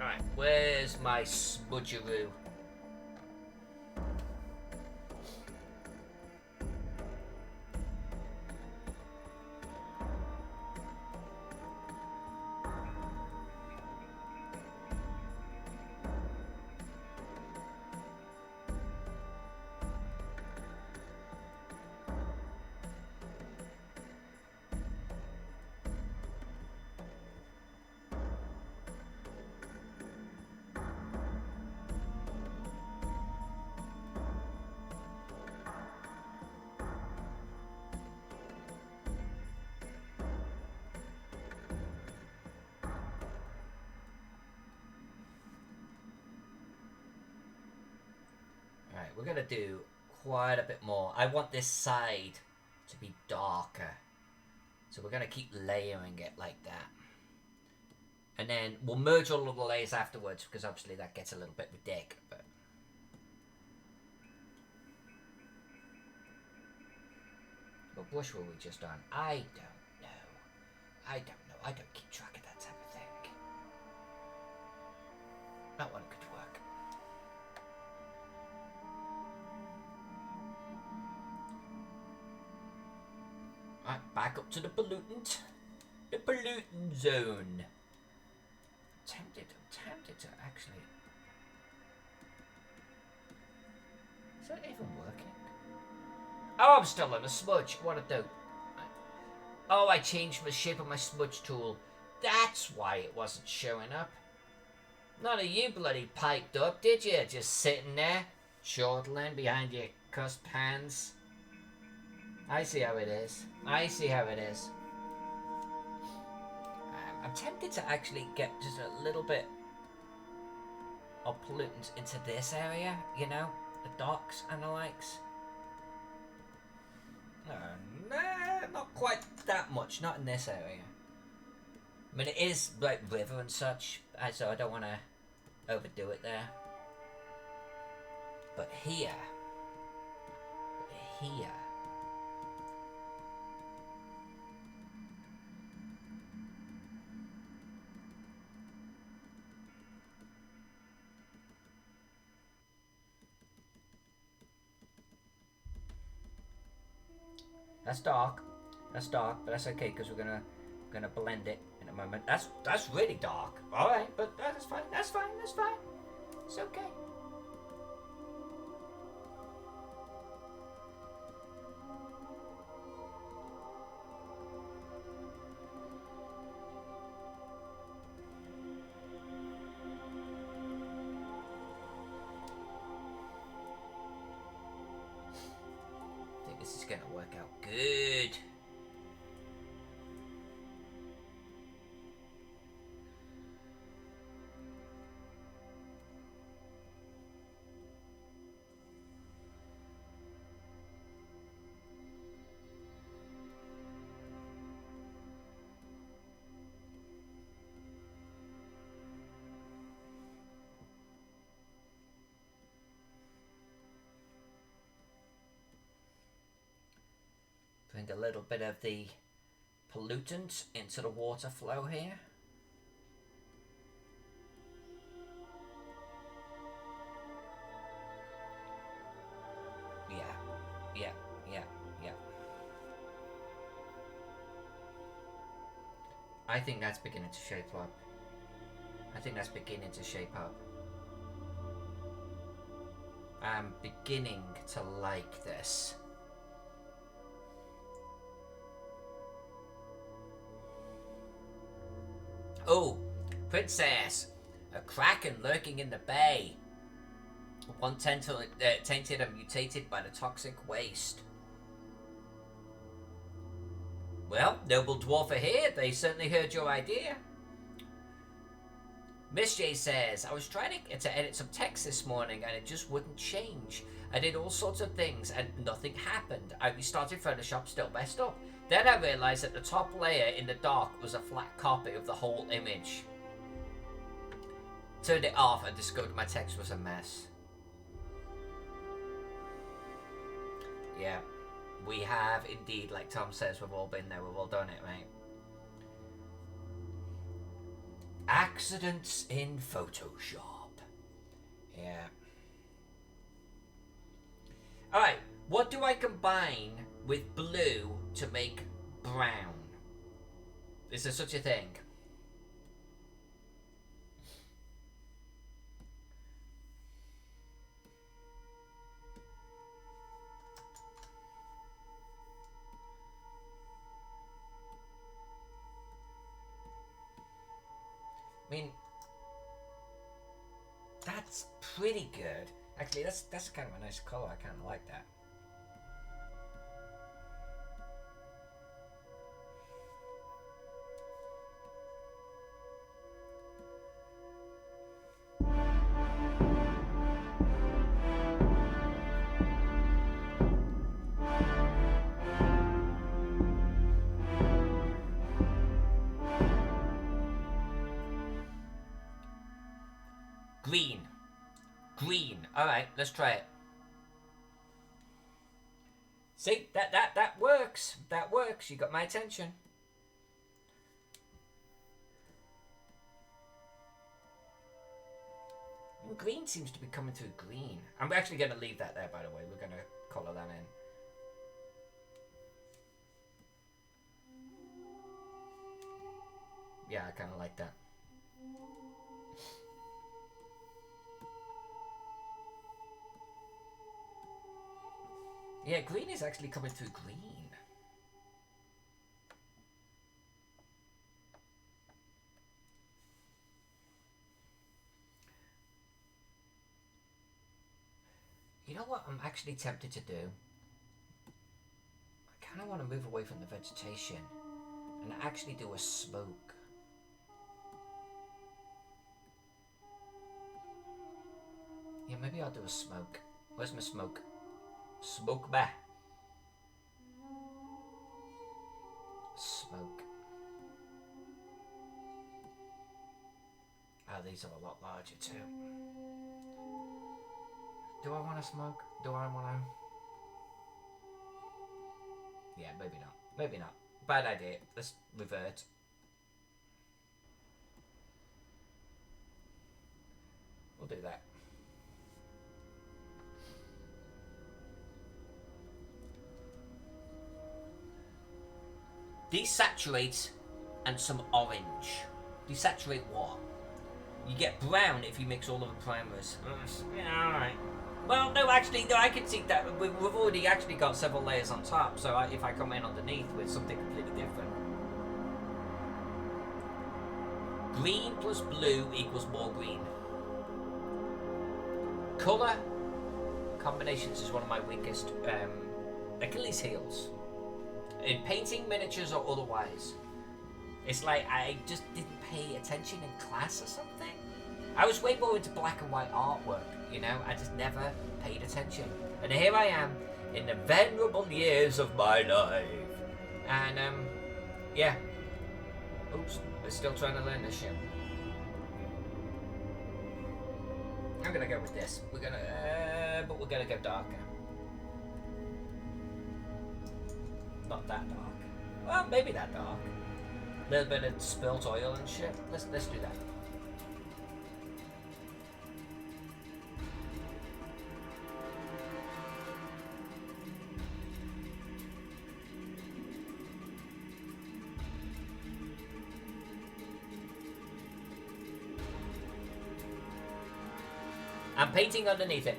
Alright, where's my smudgeroo? Alright, we're gonna do quite a bit more. I want this side to be darker. So we're gonna keep layering it like that. And then we'll merge all of the layers afterwards because obviously that gets a little bit ridiculous. But what blush were we just on? I don't know. I don't keep track of that type of thing. That one could work. Right, back up to the pollutant. The pollutant zone. I'm tempted to actually... Is that even working? Oh, I'm still in a smudge. What a dope. Oh, I changed the shape of my smudge tool. That's why it wasn't showing up. None of you bloody piped up, did you? Just sitting there, chortling behind your cussed hands. I see how it is. I see how it is. I'm tempted to actually get just a little bit of pollutants into this area, you know, the docks and the likes. Nah, not quite that much, not in this area. I mean, it is like river and such, so I don't want to overdo it there. But here. That's dark. That's dark, but that's okay because we're gonna blend it in a moment. That's really dark. All right, but that's fine. That's fine. That's fine. It's okay. I think this is gonna work out good. Bring a little bit of the pollutant into the water flow here. Yeah. I think that's beginning to shape up. I'm beginning to like this. Oh, princess! A kraken lurking in the bay. One tainted and mutated by the toxic waste. Well, noble dwarf are here. They certainly heard your idea. Miss J says, I was trying to edit some text this morning and it just wouldn't change. I did all sorts of things and nothing happened. I restarted Photoshop, still messed up. Then I realized that the top layer in the dark was a flat copy of the whole image. Turned it off and discovered my text was a mess. Yeah, we have indeed, like Tom says, we've all been there, we've all done it, right? Accidents in Photoshop. Yeah. Alright, what do I combine with blue to make brown? Is there such a thing? I mean, that's pretty good. Actually, that's kind of a nice color. I kind of like that. Green. Alright, let's try it. See, that works. That works. You got my attention. And green seems to be coming through green. I'm actually going to leave that there, by the way. We're going to colour that in. Yeah, I kind of like that. Yeah, green is actually coming through green. You know what I'm actually tempted to do? I kind of want to move away from the vegetation and actually do a smoke. Yeah, maybe I'll do a smoke. Where's my smoke? Smoke back. Smoke. Oh, these are a lot larger too. Do I want to smoke? Do I want to? Yeah, maybe not. Maybe not. Bad idea. Let's revert. We'll do that. Desaturate and some orange. Desaturate what? You get brown if you mix all of the primers. Yeah, alright. Well, no, actually, no, I can see that. We've already actually got several layers on top, so if I come in underneath with something completely different. Green plus blue equals more green. Colour combinations is one of my weakest Achilles heels. In painting, miniatures, or otherwise. It's like I just didn't pay attention in class or something. I was way more into black and white artwork, you know? I just never paid attention. And here I am, in the venerable years of my life. And, yeah. Oops, we're still trying to learn this shit. I'm gonna go with this. We're gonna go darker. Not that dark. Well, maybe that dark. A little bit of spilt oil and shit. Let's do that. I'm painting underneath it.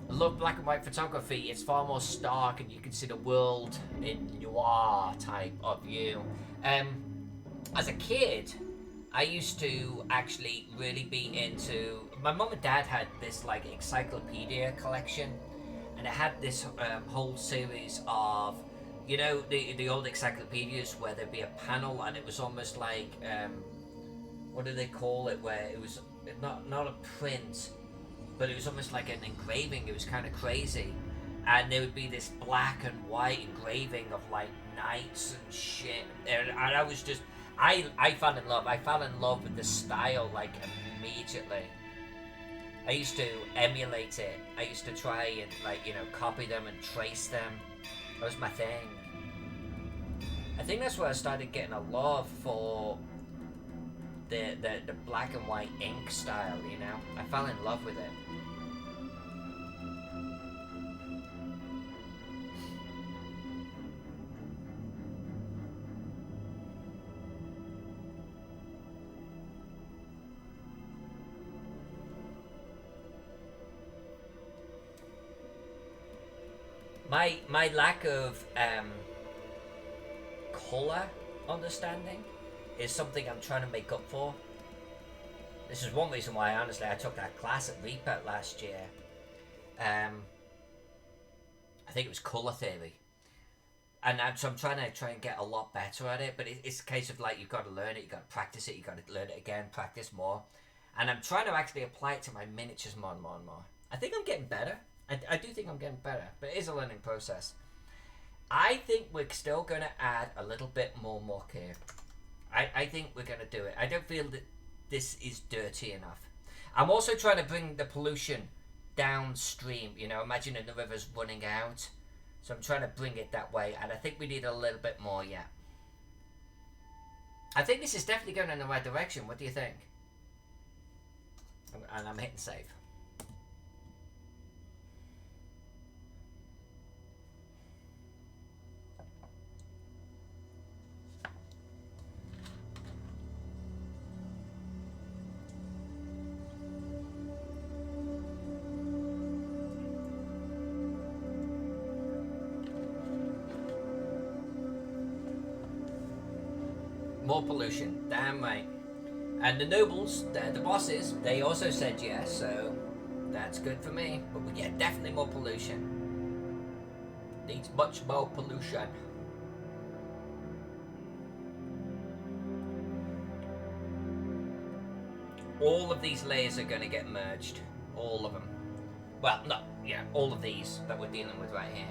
Love black and white photography. It's far more stark and you can see the world in noir type of view. As a kid, I used to actually really be into... My mum and dad had this like encyclopedia collection, and it had this whole series of, you know, the old encyclopedias where there'd be a panel and it was almost like, what do they call it, where it was not a print, but it was almost like an engraving. It was kind of crazy, and there would be this black and white engraving of like knights and shit, and I was just, I fell in love. I fell in love with the style like immediately. I used to emulate it. I used to try and like, you know, copy them and trace them. That was my thing. I think that's where I started getting a love for the black and white ink style, you know? I fell in love with it. My lack of colour understanding is something I'm trying to make up for. This is one reason why, honestly, I took that class at Reaper last year. I think it was colour theory. And so I'm trying to get a lot better at it, but it's a case of like, you've got to learn it, you've got to practice it, you've got to learn it again, practice more. And I'm trying to actually apply it to my miniatures more and more and more. I think I'm getting better. I do think I'm getting better, but it is a learning process. I think we're still going to add a little bit more muck here. I think we're going to do it. I don't feel that this is dirty enough. I'm also trying to bring the pollution downstream. You know, imagining the river's running out. So I'm trying to bring it that way. And I think we need a little bit more yet. I think this is definitely going in the right direction. What do you think? And I'm hitting save. More pollution, damn right. And the nobles, they're the bosses, they also said yes, so that's good for me. But we get definitely more pollution. Needs much more pollution. All of these layers are going to get merged. All of them. Well, no, yeah, all of these that we're dealing with right here.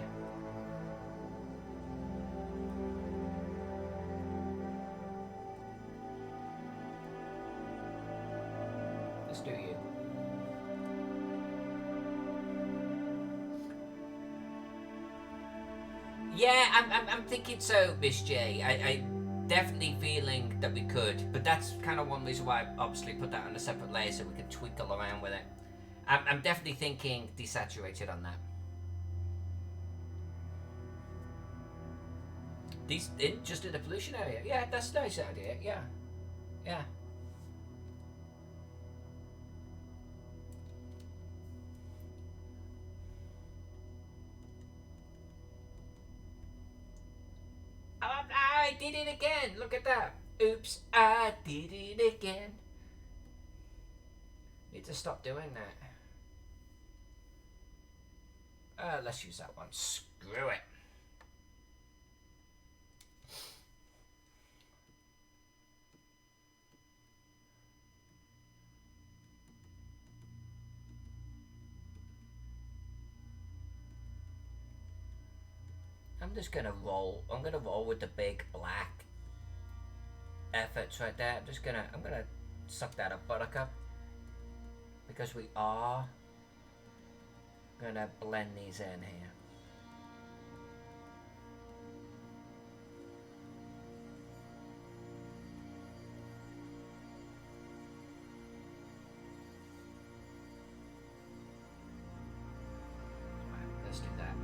Let's do you. Yeah, I'm thinking so, Miss J. I definitely feeling that we could, but that's kind of one reason why I obviously put that on a separate layer so we can twinkle around with it. I'm definitely thinking desaturated on that. These just in the pollution area. Yeah, that's a nice idea. Yeah, yeah. I did it again. Look at that. Oops, I did it again. Need to stop doing that. Let's use that one. Screw it. I'm just gonna roll. I'm gonna roll with the big black efforts right there. I'm gonna suck that up, Buttercup, because we are gonna blend these in here. Let's do that.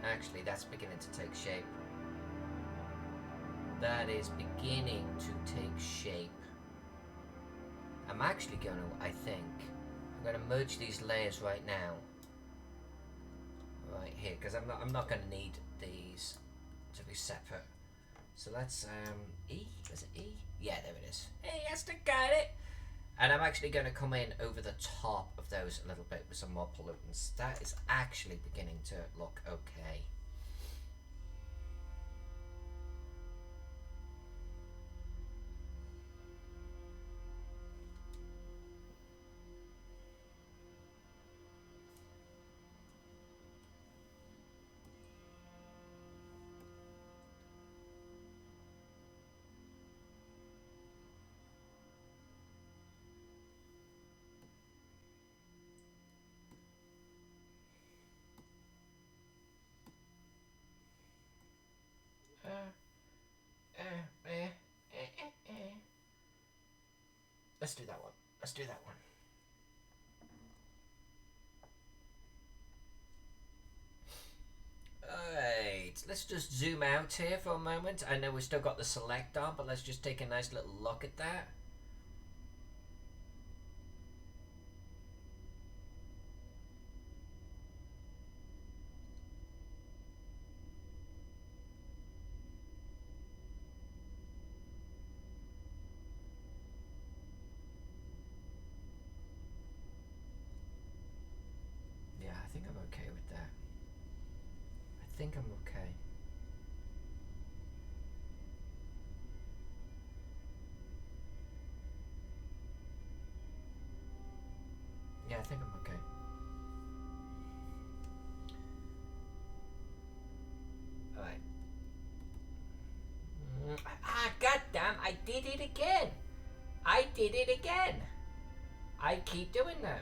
Actually, that's beginning to take shape. That is beginning to take shape. I'm actually going to, I think, I'm going to merge these layers right now. Right here, because I'm not going to need these to be separate. So let's, E, is it E? Yeah, there it is. Hey, I still got it. And I'm actually going to come in over the top of those a little bit with some more pollutants. That is actually beginning to look okay. Let's do that one. Alright, let's just zoom out here for a moment. I know we've still got the select on, but let's just take a nice little look at that. Yeah, I think I'm okay with that. I think I'm okay. Yeah, I think I'm okay. Alright. Goddamn, I did it again! I did it again! I keep doing that.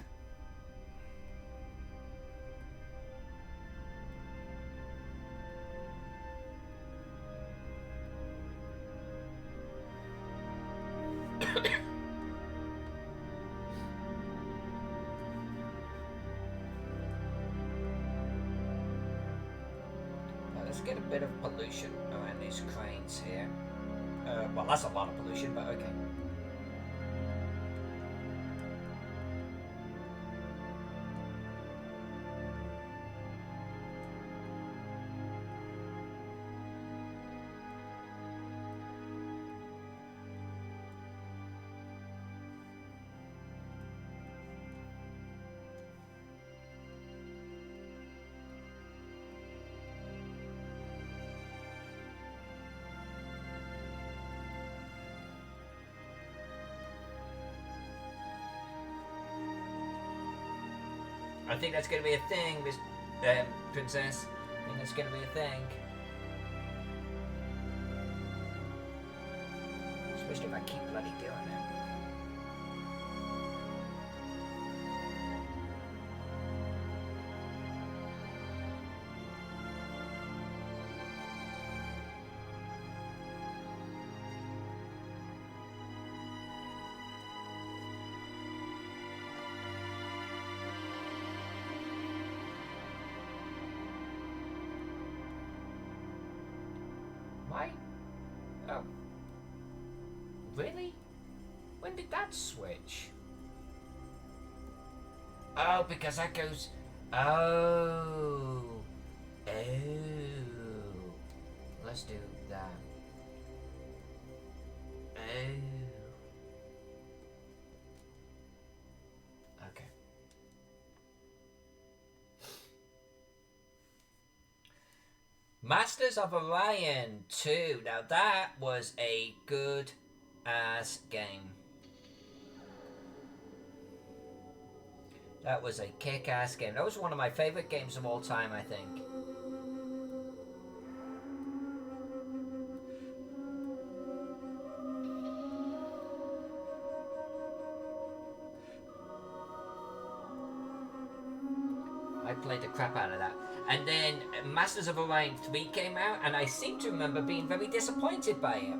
Let's get a bit of pollution around these cranes here. Well, that's a lot of pollution, but okay. I think that's going to be a thing, Miss Princess. I think that's going to be a thing. Especially if I keep bloody doing it. Why? Oh. Really? When did that switch? Oh, because that goes... Oh. Oh. Let's do that. Oh. Okay. Masters of Orion 2. Now that was a good ass game. That was a kick-ass game. That was one of my favorite games of all time, I think. I played the crap out of that. And then Masters of Orion 3 came out, and I seem to remember being very disappointed by it.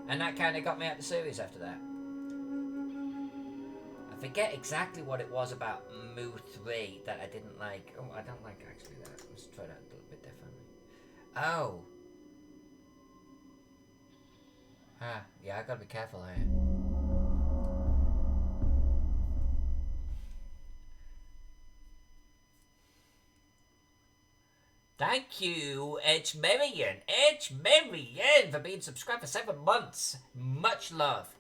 And that kind of got me out the series after that. I forget exactly what it was about Moo 3 that I didn't like. Oh, I don't like actually that. Let's try that a little bit differently. Oh. Huh. Yeah, I gotta be careful here. Thank you, Edge Marion. Edge Marion for being subscribed for 7 months. Much love.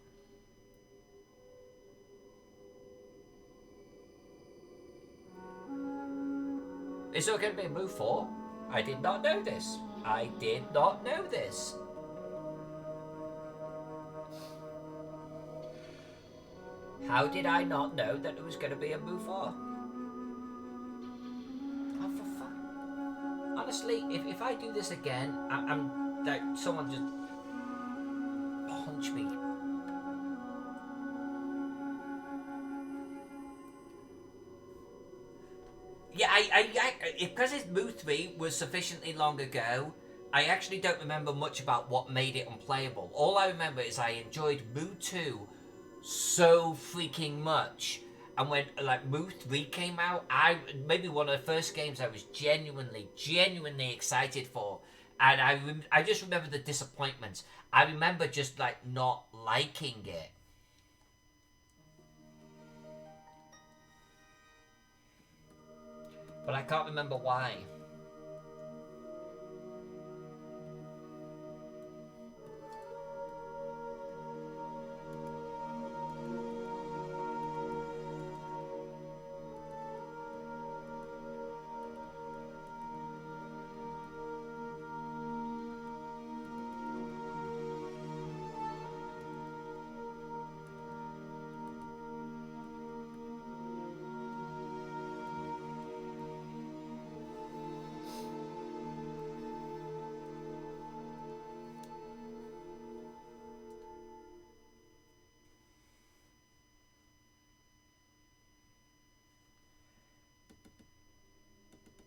Is there going to be a Moo 4? I did not know this. I did not know this. How did I not know that there was going to be a Moo 4? Oh, for fuck. Honestly, if I do this again, I'm like, someone just punch me. Yeah, because it's Moo 3 was sufficiently long ago, I actually don't remember much about what made it unplayable. All I remember is I enjoyed Moo 2 so freaking much. And when like Moo 3 came out, maybe one of the first games I was genuinely excited for. And I just remember the disappointments. I remember just like not liking it. But I can't remember why.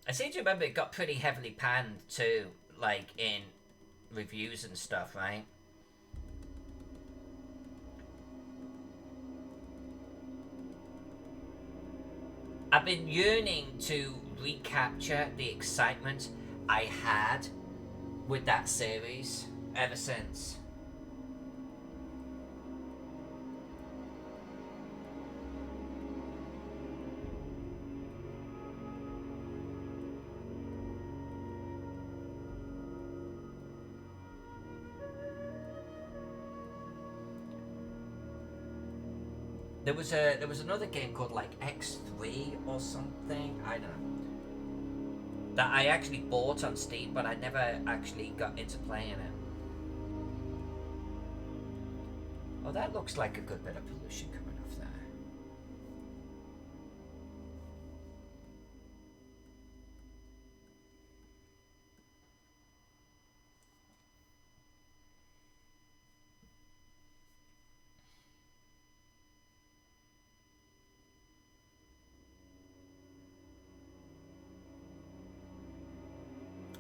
I seem to remember it got pretty heavily panned too, like in reviews and stuff, right? I've been yearning to recapture the excitement I had with that series ever since. There was another game called like X3 or something, I don't know, that I actually bought on Steam, but I never actually got into playing it. Oh, that looks like a good bit of pollution coming off there.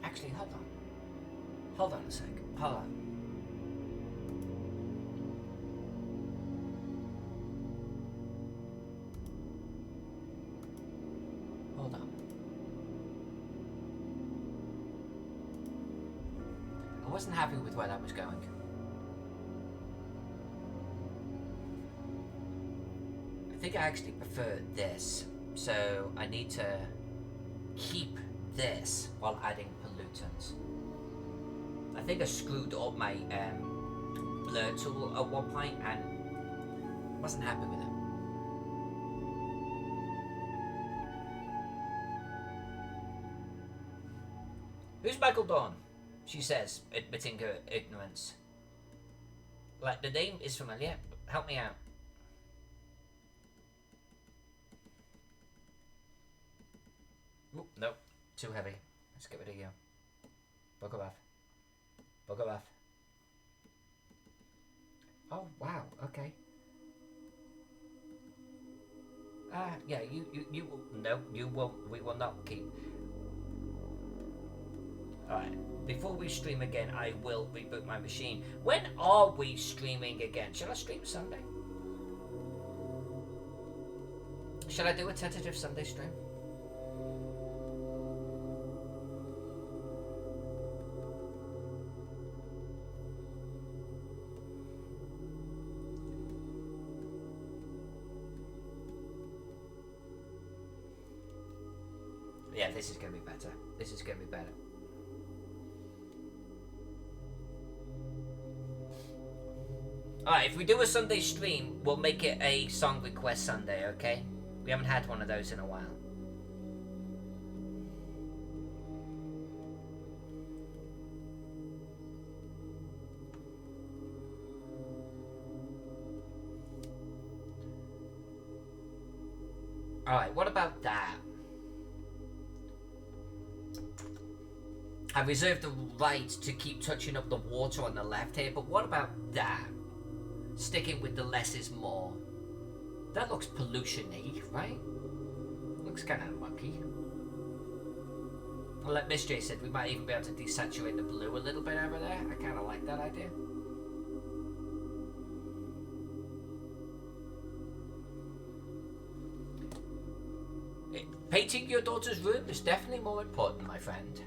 Actually, hold on. Hold on a sec. Hold on. Hold on. I wasn't happy with where that was going. I think I actually prefer this, so I need to keep this while adding pollutants. I think I screwed up my blur tool at one point and wasn't happy with it. Who's Michael Dawn? She says, admitting her ignorance. Like, the name is familiar. Help me out. Ooh, nope. Too heavy. Let's get rid of you. Bugger off. Bugger off. Oh, wow. Okay. Yeah, you will, no, you will, we will not keep. Alright, before we stream again, I will reboot my machine. When are we streaming again? Shall I stream Sunday? Shall I do a tentative Sunday stream? Yeah, this is going to be better. This is going to be better. Alright, if we do a Sunday stream, we'll make it a song request Sunday, okay? We haven't had one of those in a while. Alright, what about that? I reserve the right to keep touching up the water on the left here, but what about that? Sticking with the less is more. That looks pollution-y, right? Looks kind of mucky. Like Miss J said, we might even be able to desaturate the blue a little bit over there. I kind of like that idea. Painting your daughter's room is definitely more important, my friend.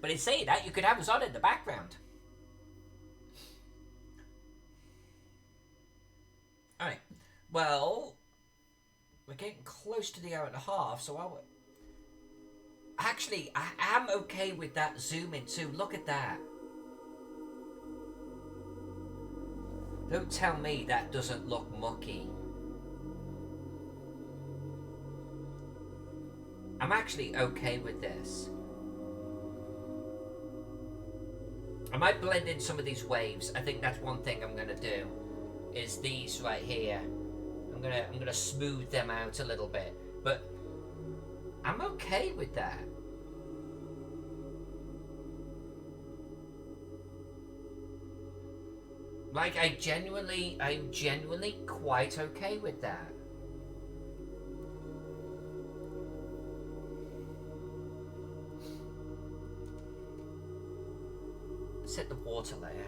But in saying that, you could have us on in the background. Alright, well, we're getting close to the hour and a half, so actually, I am okay with that zoom in too. Look at that. Don't tell me that doesn't look mucky. I'm actually okay with this. I might blend in some of these waves. I think that's one thing I'm gonna do. Is these right here. I'm gonna smooth them out a little bit. But I'm okay with that. Like I'm genuinely quite okay with that. Set the water layer.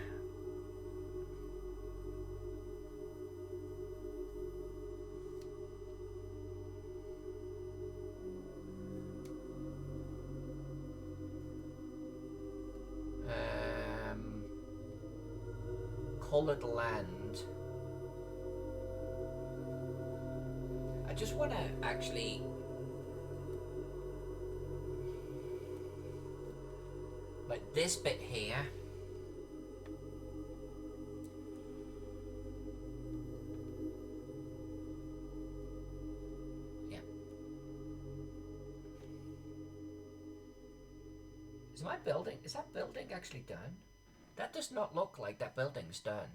Colored land. I just want to actually like this bit here. Yeah. Is that building actually done? That does not look like that building's done.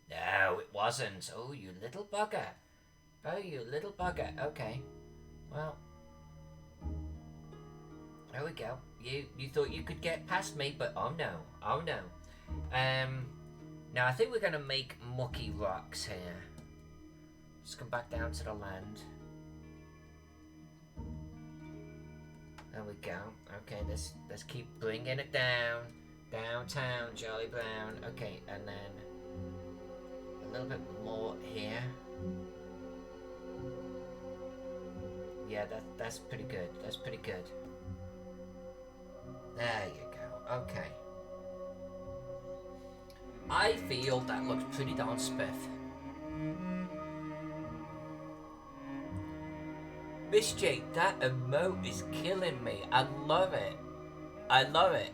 No, it wasn't. Oh, you little bugger. Oh, you little bugger. Okay. Well. There we go. You thought you could get past me, but oh no. Oh no. Now I think we're gonna make mucky rocks here. Just come back down to the land. There we go. Okay, let's keep bringing it down. Downtown, Charlie Brown. Okay, and then a little bit more here. Yeah, that's pretty good. That's pretty good. There you go. Okay. I feel that looks pretty darn spiff. Miss J, that emote is killing me. I love it. I love it.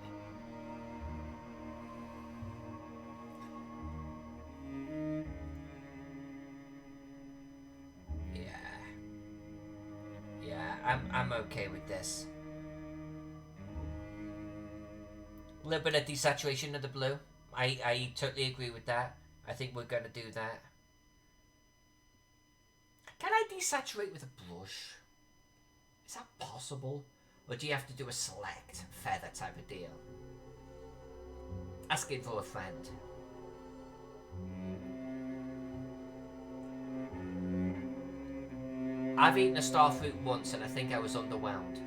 Yeah, I'm okay with this. A little bit of desaturation of the blue. I totally agree with that. I think we're gonna do that. Can I desaturate with a brush? Is that possible? Or do you have to do a select feather type of deal? Asking for a friend. I've eaten a starfruit once and I think I was underwhelmed.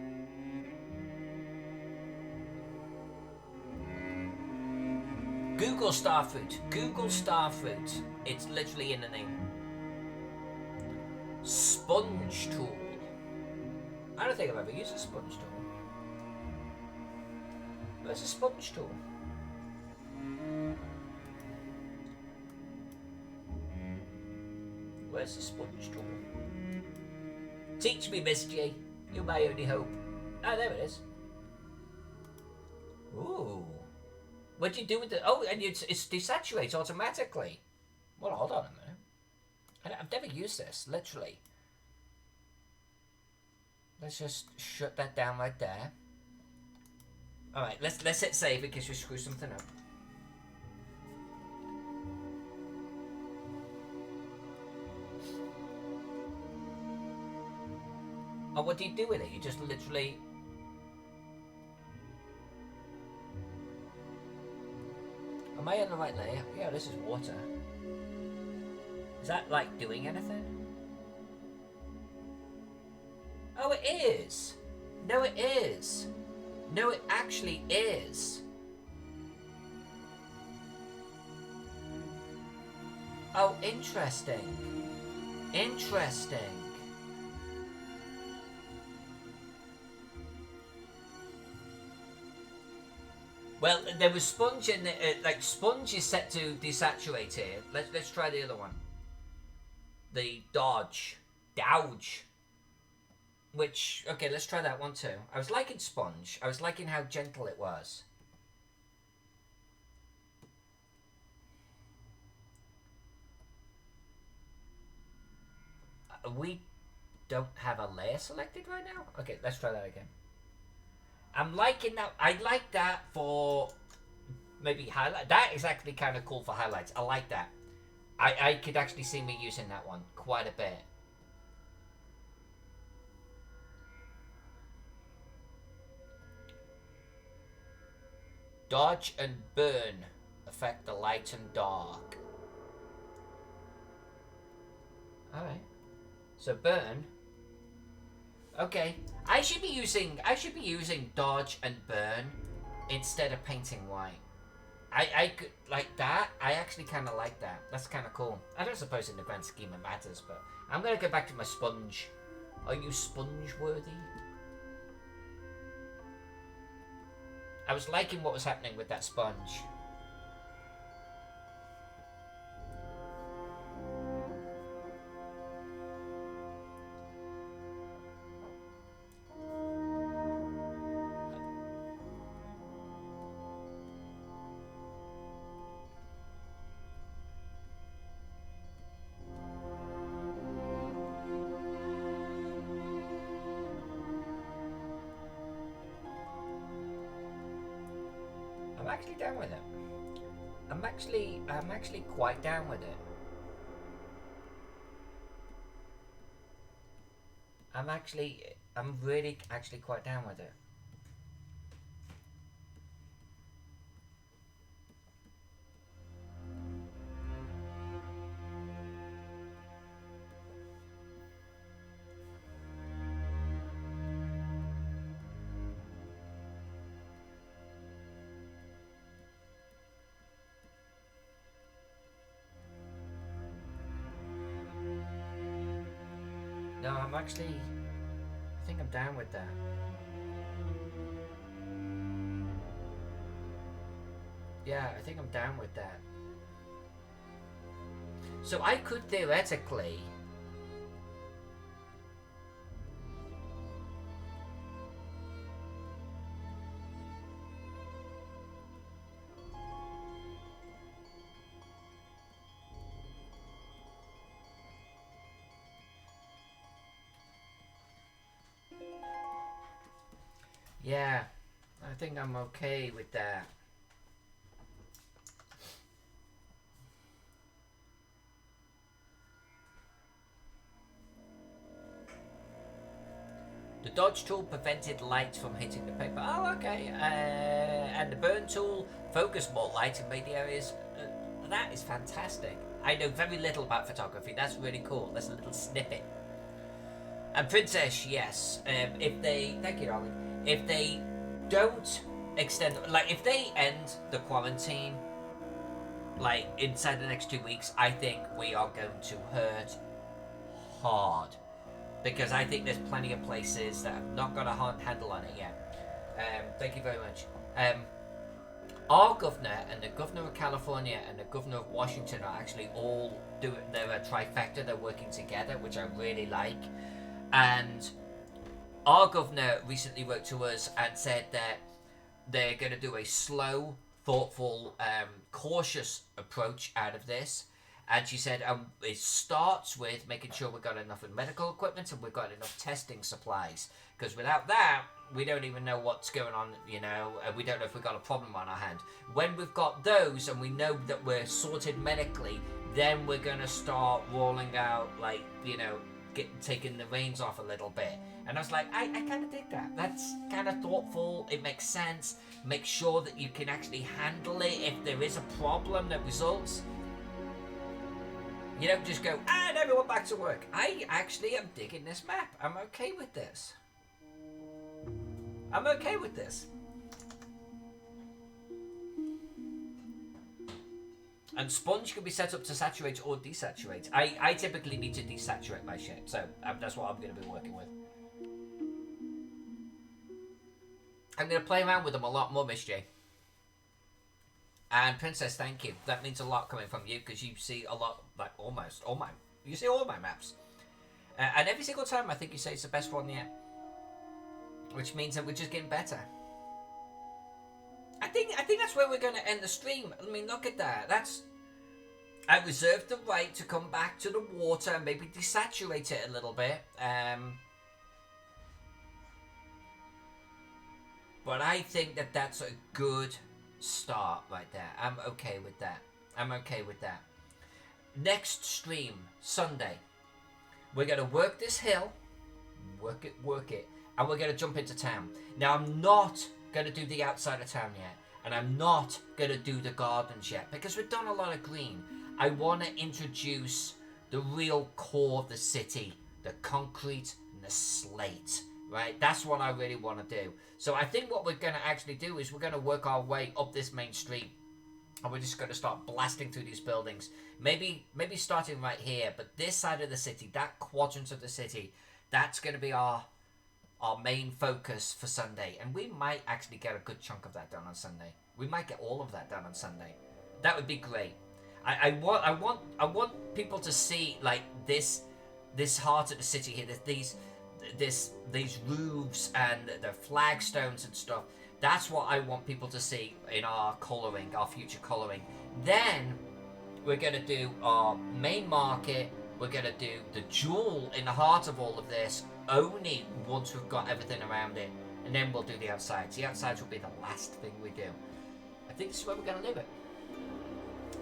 Google starfruit. Google starfruit. It's literally in the name. Sponge tool. I don't think I've ever used a sponge tool. Where's a sponge tool? Where's the sponge tool? Teach me, Miss G. You're my only hope. Ah, there it is. Ooh. What do you do with the... Oh, and it's desaturates automatically. Well, hold on a minute. I've never used this, literally. Let's just shut that down right there. Alright, let's hit save in case we screw something up. Oh, what do you do with it? You just literally... Am I on the right layer? Yeah, this is water. Is that, like, doing anything? Oh, it is! No, it is! No, it actually is! Oh, interesting. Interesting. Well, there was sponge in it. Like, sponge is set to desaturate here. Let's try the other one. The dodge. Douge. Which, okay, let's try that one too. I was liking sponge. I was liking how gentle it was. We don't have a layer selected right now? Okay, let's try that again. I'm liking that. I like that for maybe highlight. That is actually kind of cool for highlights. I like that. I could actually see me using that one quite a bit. Dodge and burn affect the light and dark. Alright. So burn. Okay. I should be using dodge and burn instead of painting white. I could like that. I actually kind of like that. That's kind of cool. I don't suppose in the grand scheme it matters, but I'm gonna go back to my sponge. Are you sponge worthy? I was liking what was happening with that sponge. I'm actually down with it. I'm actually quite down with it. I'm really actually quite down with it. No, I think I'm down with that. Yeah, I think I'm down with that. So I could theoretically... Yeah, I think I'm okay with that. The dodge tool prevented light from hitting the paper. Oh, okay. And the burn tool focused more light and made the areas... that is fantastic. I know very little about photography. That's really cool. That's a little snippet. And Princess, yes. If they... Thank you, darling. If they don't extend... Like, if they end the quarantine, like, inside the next 2 weeks, I think we are going to hurt hard. Because I think there's plenty of places that have not got a hard handle on it yet. Thank you very much. Our governor and the governor of California and the governor of Washington are actually all doing... They're a trifecta. They're working together, which I really like. And... Our governor recently wrote to us and said that they're going to do a slow, thoughtful, cautious approach out of this. And she said it starts with making sure we've got enough medical equipment and we've got enough testing supplies. Because without that, we don't even know what's going on, you know. We don't know if we've got a problem on our hand. When we've got those and we know that we're sorted medically, then we're going to start rolling out, like, you know, taking the reins off a little bit. And I was like, I kind of dig that. That's kind of thoughtful. It makes sense. Make sure that you can actually handle it if there is a problem that results. You don't just go, and everyone back to work. I actually am digging this map. I'm okay with this. I'm okay with this. And sponge can be set up to saturate or desaturate. I typically need to desaturate my shit, so that's what I'm going to be working with. I'm going to play around with them a lot more, Miss J. And Princess, thank you. That means a lot coming from you, because you see a lot, like almost all my, you see all my maps. And every single time I think you say it's the best one yet. Which means that we're just getting better. I think that's where we're going to end the stream. I mean, look at that. I reserved the right to come back to the water and maybe desaturate it a little bit. But I think that that's a good start right there. I'm okay with that. I'm okay with that. Next stream, Sunday. We're going to work this hill. Work it. And we're going to jump into town. Now, I'm not going to do the outside of town yet. And I'm not going to do the gardens yet. Because we've done a lot of green. I want to introduce the real core of the city. The concrete and the slate. Right? That's what I really want to do. So I think what we're going to actually do is we're going to work our way up this main street. And we're just going to start blasting through these buildings. Maybe starting right here. But this side of the city, that quadrant of the city, that's going to be our main focus for Sunday. And we might actually get a good chunk of that done on Sunday. We might get all of that done on Sunday. That would be great. I want people to see like this heart of the city here. These roofs and the flagstones and stuff. That's what I want people to see in our colouring, our future colouring. Then we're going to do our main market. We're going to do the jewel in the heart of all of this only once we've got everything around it. And then we'll do the outsides. The outsides will be the last thing we do. I think this is where we're going to leave it.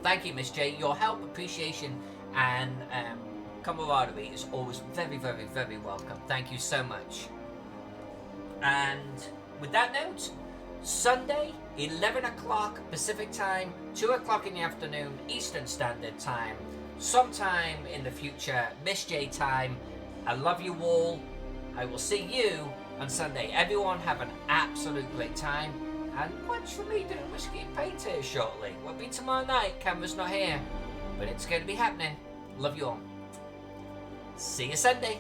Thank you, Miss J. Your help, appreciation, and camaraderie is always very, very, very welcome. Thank you so much. And with that note, Sunday, 11 o'clock Pacific time, 2 o'clock in the afternoon, Eastern Standard Time, sometime in the future, Miss J time. I love you all. I will see you on Sunday. Everyone have an absolute great time. And watch for me doing Whiskey and Paint here shortly. Won't be tomorrow night, camera's not here. But it's going to be happening. Love you all. See you Sunday.